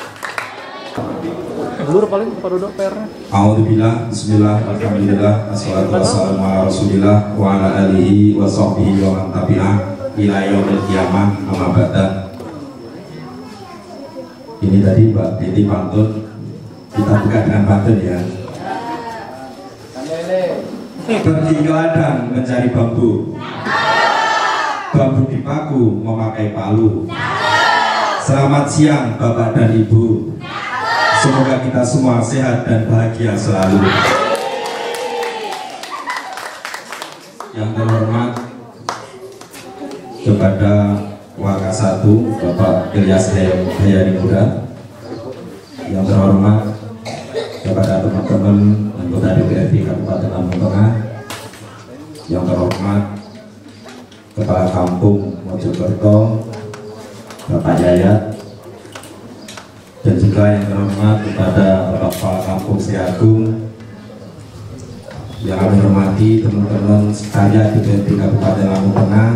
Dulu paling Pak Dodo PR-nya.
Alhamdulillah, bismillah, alhamdulillah, assalatu wassalamu ala rasulillah wa ala alihi wa sahbihi wa man tabi'ah ila yaumil qiyamah amma ba'da. Ini tadi Mbak Titi pantun, kita buka dengan pantun ya. Pergi ke ladang mencari bambu, bambu dipaku memakai palu. Selamat siang Bapak dan Ibu, semoga kita semua sehat dan bahagia selalu. Yang terhormat kepada Wakasatu Bapak Ilyas Hayani Muda, yang terhormat kepada teman-teman anggota DPRD Kabupaten Lampung Tengah, yang terhormat Kepala Kampung Mojokerto Bapak Yayat, dan juga yang terhormat kepada Bapak Kepala Kampung Sriagung, yang kami hormati teman-teman sekalian DPRD Kabupaten Lampung Tengah,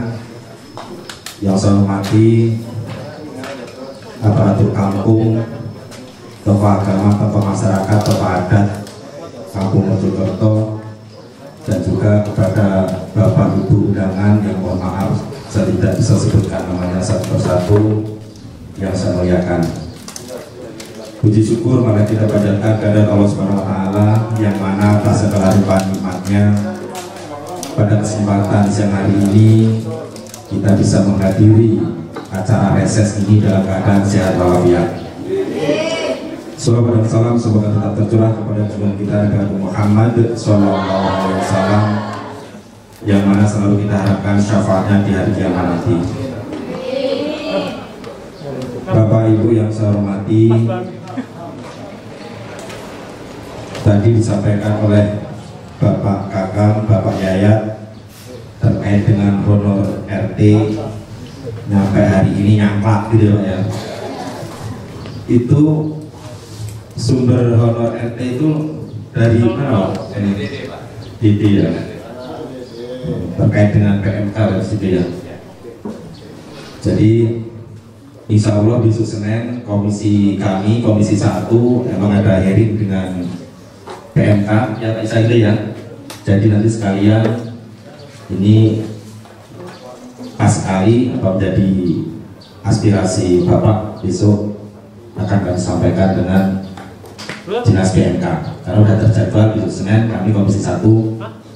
yang saya hormati aparatur kampung, tokoh agama, tokoh masyarakat, tokoh adat Kampung Mojokerto, dan juga kepada Bapak Ibu undangan yang mohon maaf saya tidak bisa sebutkan namanya satu persatu yang saya muliakan. Puji syukur maka kita panjatkan kepada Allah Subhanahu wa Ta'ala yang mana atas segala limpahan nikmatnya pada kesempatan siang hari ini kita bisa menghadiri acara reses ini dalam keadaan sehat walafiat. Salawat dan salam semoga tetap tercurah kepada junjungan kita Nabi Muhammad SAW, yang mana selalu kita harapkan syafaatnya di hari kiamat nanti. Bapak Ibu yang saya hormati, tadi disampaikan oleh Bapak Kakang, Bapak Yayat terkait dengan honor RT sampai hari ini nyampak gitu ya. Itu sumber honor RT itu dari mana? DD ya, terkait dengan PMK dan situ ya. Jadi insya Allah besok Senin komisi kami, komisi 1 emang ada hearing dengan PMK ya Pak Isa ya. Jadi nanti sekalian ini pas sekali apa menjadi aspirasi Bapak besok akan kami sampaikan dengan dinas PMK, karena sudah terjadwal besok Senin kami komisi 1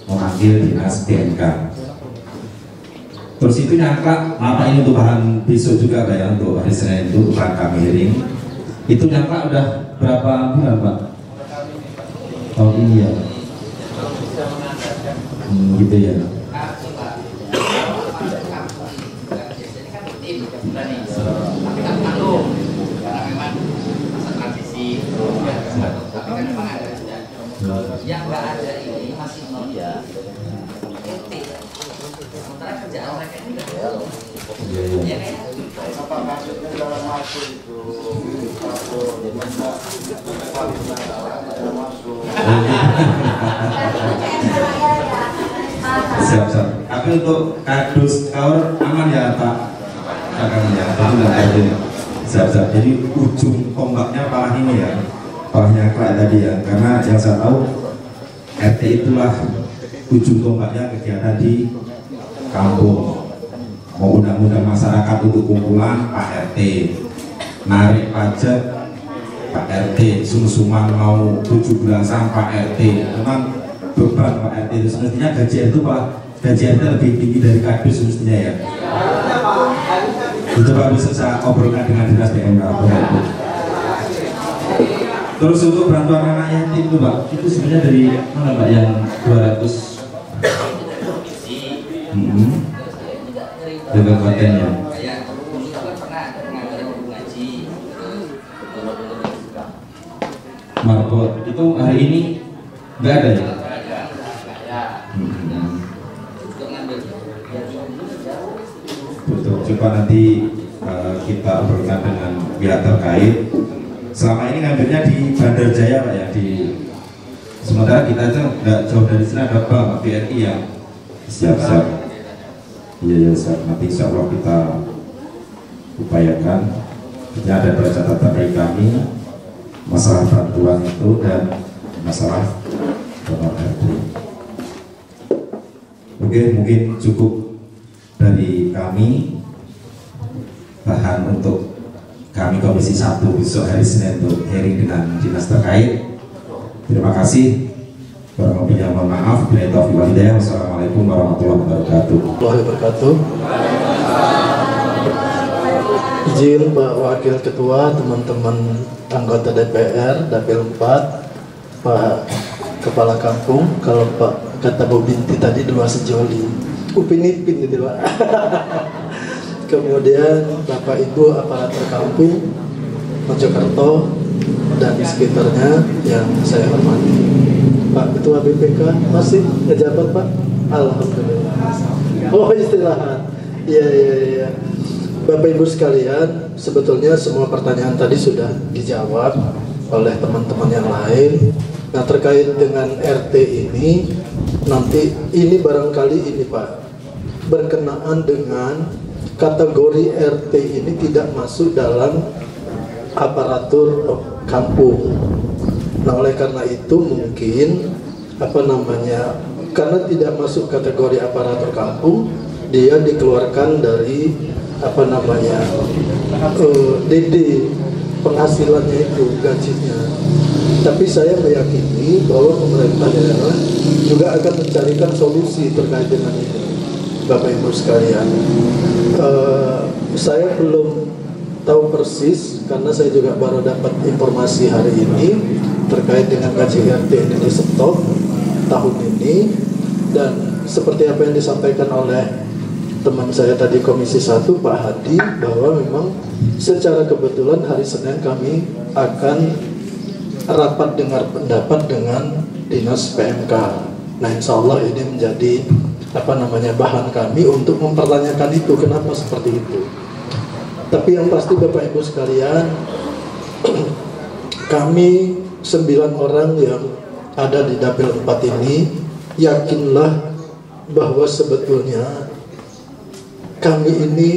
memanggil dinas PMK. Terus itu nyangka apa ini untuk bahan besok juga Pak ya, untuk hari Senin itu bahan kami hearing itu nyangka udah berapa bulan Pak? Tahun ini ya, gitu ya.
Yang nggak ada ini masih nol ya. Sementara kerjaan mereka ini nggak ada. Ya kan? Apa maksudnya dalam masuk itu?
Siap-siap. Tapi untuk kardus kaur aman ya Pak? Akan ya. Siap-siap. Jadi ujung tombaknya parah ini ya. Parahnya kelak tadi ya, karena yang saya tahu RT itulah ujung tombaknya kegiatan di kampung. Mau undang-undang masyarakat untuk kumpulan Pak RT, narik pajak Pak RT, sum-suman mau 17-an Pak RT. Memang beban Pak RT itu semestinya gaji itu Pak, gaji RT lebih tinggi dari kardus semestinya ya. Itu Pak bisa saya obrolkan dengan dinas PMK. Terus untuk bantuan anak yatim itu Pak, itu sebenarnya dari mana Pak yang 200 dari kabupatennya?
marbot itu hari ini nggak ada ya? Betul, coba nanti kita obrolkan dengan pihak terkait. Selama ini ngambilnya di Bandar Jaya Pak ya, sementara kita aja nggak jauh dari sini ada Bank BRI yang siap-siap. Iya, nanti insya Allah kita upayakan. Ini ada catatan dari kami masalah bantuan itu dan masalah donor RT. Oke, mungkin cukup dari kami bahan untuk kami Komisi 1 besok hari Senin untuk hearing dengan dinas terkait. Terima kasih. Kurang lebihnya mohon maaf. Bila taufiq wal hidayah. Wassalamualaikum warahmatullahi wabarakatuh.
Izin Pak Wakil Ketua, teman-teman anggota DPR, Dapil 4, Pak Kepala Kampung, kalau Pak kata Bu Binti tadi dua sejoli, Upin Ipin gitu Pak. Kemudian Bapak Ibu aparatur kampung Mojokerto dan sekitarnya yang saya hormati. Pak Ketua BPK masih ngejabat Pak? Alhamdulillah. Oh istirahat. Iya. Bapak Ibu sekalian, sebetulnya semua pertanyaan tadi sudah dijawab oleh teman-teman yang lain. Nah terkait dengan RT ini, nanti ini barangkali ini Pak, berkenaan dengan kategori RT ini tidak masuk dalam aparatur kampung. Nah oleh karena itu mungkin karena tidak masuk kategori aparatur kampung, dia dikeluarkan dari DD penghasilannya itu, gajinya. Tapi saya meyakini bahwa pemerintah daerah juga akan mencarikan solusi terkait dengan ini, Bapak Ibu sekalian. Saya belum tahu persis karena saya juga baru dapat informasi hari ini terkait dengan gaji RT ini di stop tahun ini, dan seperti apa yang disampaikan oleh teman saya tadi Komisi 1 Pak Hadi, bahwa memang secara kebetulan hari Senin kami akan rapat dengar pendapat dengan Dinas PMK. Nah insya Allah ini menjadi bahan kami untuk mempertanyakan itu, kenapa seperti itu. Tapi yang pasti Bapak Ibu sekalian, kami 9 orang yang ada di Dapil 4 ini, yakinlah bahwa sebetulnya kami ini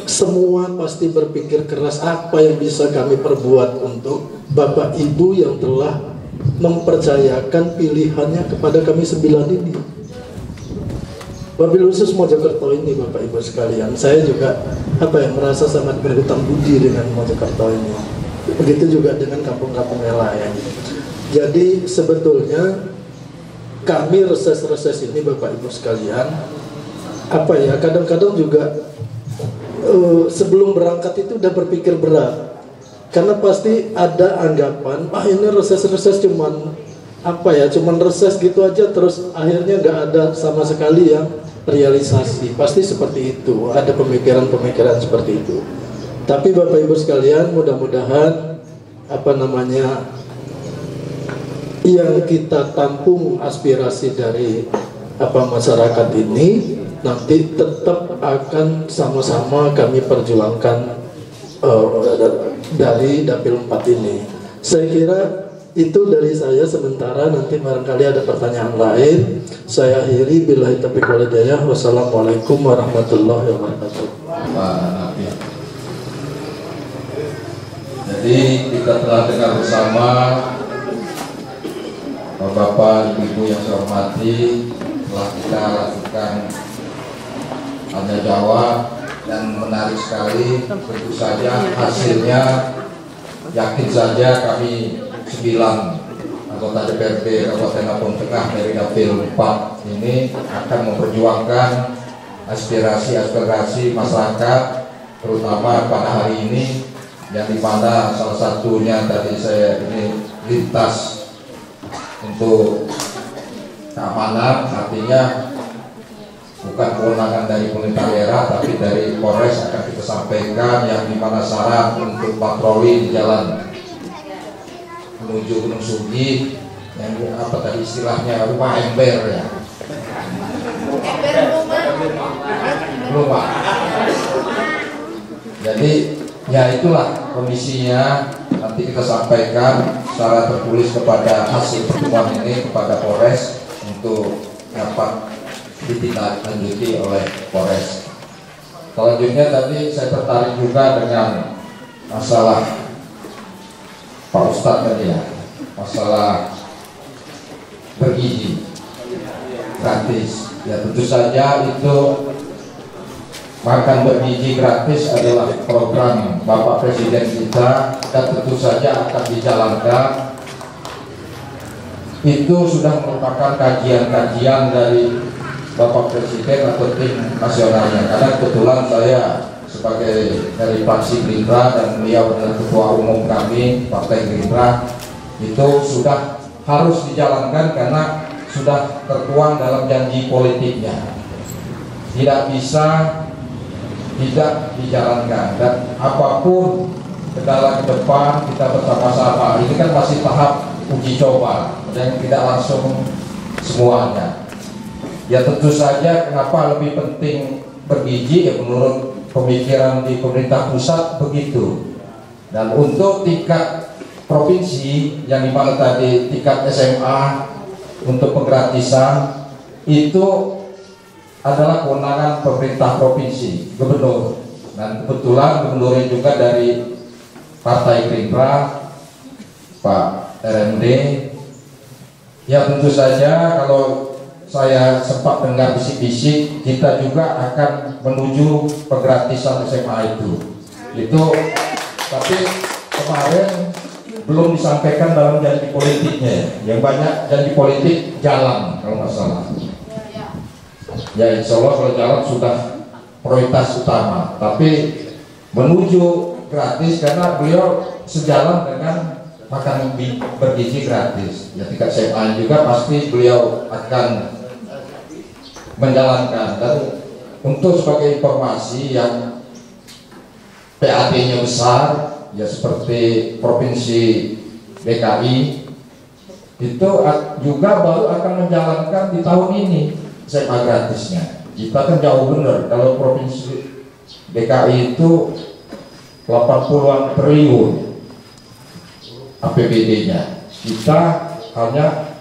semua pasti berpikir keras apa yang bisa kami perbuat untuk Bapak Ibu yang telah mempercayakan pilihannya kepada kami 9 ini. Wabil khusus Mojokerto ini Bapak Ibu sekalian, saya juga merasa sangat berhutang budi dengan Mojokerto ini. Begitu juga dengan kampung-kampung yang lain. Jadi sebetulnya kami reses-reses ini Bapak Ibu sekalian, kadang-kadang juga sebelum berangkat itu udah berpikir berat, karena pasti ada anggapan ini reses-reses cuman reses gitu aja, terus akhirnya nggak ada sama sekali yang realisasi. Pasti seperti itu, ada pemikiran-pemikiran seperti itu. Tapi Bapak Ibu sekalian, mudah-mudahan yang kita tampung aspirasi dari masyarakat ini nanti tetap akan sama-sama kami perjuangkan dari Dapil 4 ini. Saya kira itu dari saya sementara, nanti barangkali ada pertanyaan lain. Saya akhiri, billahi taufiq wal hidayah. Wassalamualaikum warahmatullahi wabarakatuh.
Jadi kita telah dengar bersama Bapak Ibu yang saya hormati, telah kita lakukan tanya jawab dan menarik sekali. Tentu saja hasilnya yakin saja kami 9 anggota DPRD Kabupaten Lampung Tengah dari Dapil 4 ini akan memperjuangkan aspirasi masyarakat, terutama pada hari ini, yang dimana salah satunya tadi saya ini lintas untuk keamanan, artinya bukan kewenangan dari pemerintah daerah tapi dari Polres akan kita sampaikan, yang dimana syarat untuk patroli di jalan menuju Gunung Sugi, yang apa tadi istilahnya rumah ember ya. Rumah. Jadi ya itulah kondisinya, nanti kita sampaikan secara tertulis kepada hasil pertemuan ini kepada Polres untuk dapat ditindaklanjuti oleh Polres. Selanjutnya tadi saya tertarik juga dengan masalah Pak Ustadz tadi ya, masalah bergizi gratis. Ya tentu saja itu makan bergizi gratis adalah program Bapak Presiden kita dan tentu saja akan dijalankan. Itu sudah merupakan kajian-kajian dari Bapak Presiden atau tim nasionalnya, karena kebetulan saya sebagai dari fraksi Gerindra dan beliau adalah ketua umum kami Partai Gerindra, itu sudah harus dijalankan karena sudah tertuang dalam janji politiknya, tidak bisa tidak dijalankan. Dan apapun kendala ke depan kita bersama-sama, ini kan masih tahap uji coba dan tidak langsung semuanya. Ya tentu saja kenapa lebih penting bergizi, ya menurut pemikiran di pemerintah pusat begitu. Dan untuk tingkat provinsi yang dimana tadi tingkat SMA untuk penggratisan itu adalah kewenangan pemerintah provinsi, gubernur. Dan kebetulan gubernurnya juga dari Partai Gerindra, Pak RMD. Ya tentu saja kalau saya sempat dengar bisik-bisik, kita juga akan menuju penggratisan SMA itu. Tapi kemarin belum disampaikan dalam janji politiknya. Yang banyak janji politik jalan kalau nggak salah. Ya insya Allah kalau jalan sudah prioritas utama. Tapi menuju gratis karena beliau sejalan dengan makan bergizi gratis. Ya tingkat SMA juga pasti beliau akan menjalankan. Dan untuk sebagai informasi yang PAD-nya besar, ya seperti Provinsi DKI itu juga baru akan menjalankan di tahun ini SMA gratisnya. Kita kan jauh benar, kalau Provinsi DKI itu 80-an triliun APBD-nya, kita hanya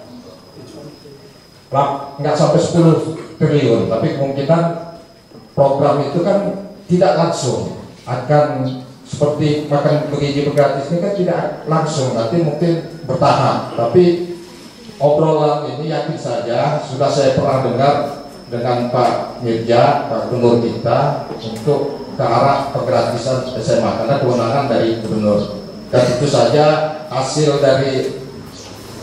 nggak sampai 10 triliun, tapi kemungkinan program itu kan tidak langsung akan seperti makan bergizi gratis ini kan tidak langsung, nanti mungkin bertahap. Tapi obrolan ini yakin saja sudah saya pernah dengar dengan Pak Mirja, Pak Gubernur kita, untuk ke arah penggratisan SMA karena kewenangan dari gubernur. Dan tentu saja hasil dari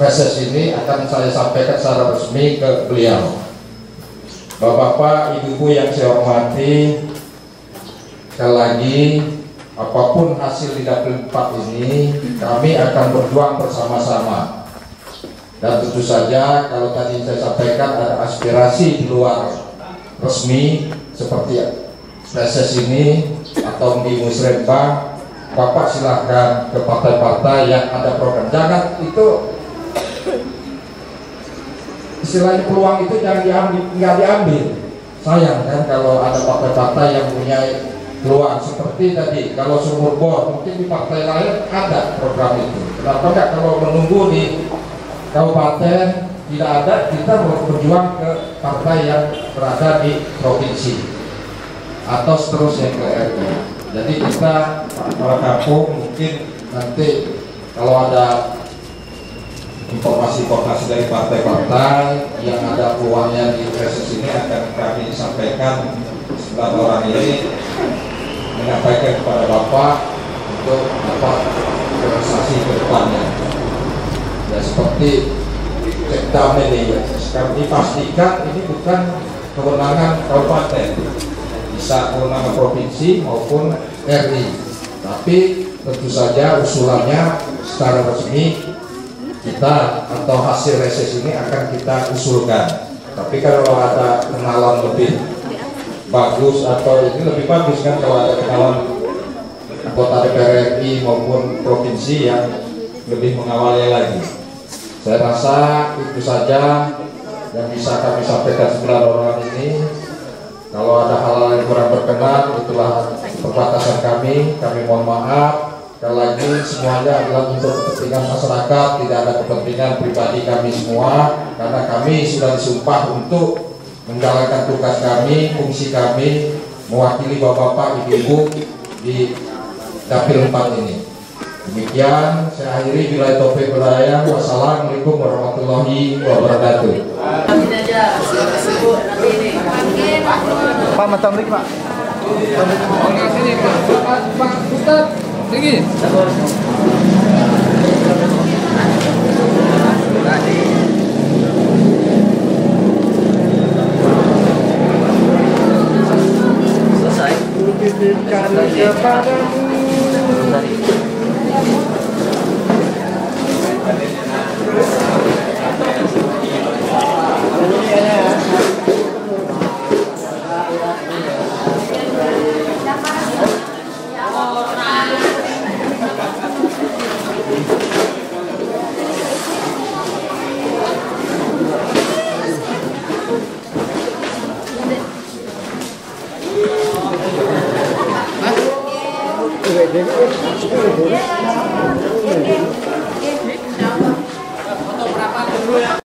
reses ini akan saya sampaikan secara resmi ke beliau. Bapak-bapak, ibu-ibu yang saya hormati, sekali lagi apapun hasil di Dapil 4 ini, kami akan berjuang bersama-sama. Dan tentu saja kalau tadi saya sampaikan ada aspirasi di luar resmi seperti reses ini atau di musrembang, Bapak silahkan ke partai-partai yang ada program. Jangan itu istilahnya peluang itu jangan diambil, nggak diambil. Sayang kan kalau ada partai-partai yang punya peluang seperti tadi. Kalau sumur bor mungkin di partai lain ada program itu. Kenapa enggak kalau menunggu di kabupaten tidak ada, kita berjuang ke partai yang berada di provinsi atau seterusnya ke RT. Jadi kita para kampung mungkin nanti kalau ada informasi-informasi dari partai-partai yang ada peluangnya di reses ini akan kami sampaikan setelah orang ini menyampaikan kepada Bapak untuk dapat realisasi ke depannya. Ya seperti cekdam ini, kami pastikan ini bukan kewenangan kabupaten, bisa kewenangan provinsi maupun RI. Tapi tentu saja usulannya secara resmi kita atau hasil reses ini akan kita usulkan. Tapi kalau ada kenalan lebih bagus atau ini lebih bagus kan kalau ada kenalan anggota DPR RI maupun provinsi yang lebih mengawalnya lagi. Saya rasa itu saja yang bisa kami sampaikan 9 orang ini. Kalau ada hal-hal yang kurang berkenan, itulah perbatasan kami mohon maaf. Sekali lagi semuanya adalah untuk kepentingan masyarakat, tidak ada kepentingan pribadi kami semua, karena kami sudah disumpah untuk menjalankan tugas kami, fungsi kami, mewakili bapak-bapak, ibu-ibu di dapil 4 ini. Demikian saya akhiri, bila taufik hidayah. Wassalamualaikum warahmatullahi wabarakatuh.
Pak Matamrik Pak. Pak Ustaz, tinggi. Selesai. Foto berapa dulu ya?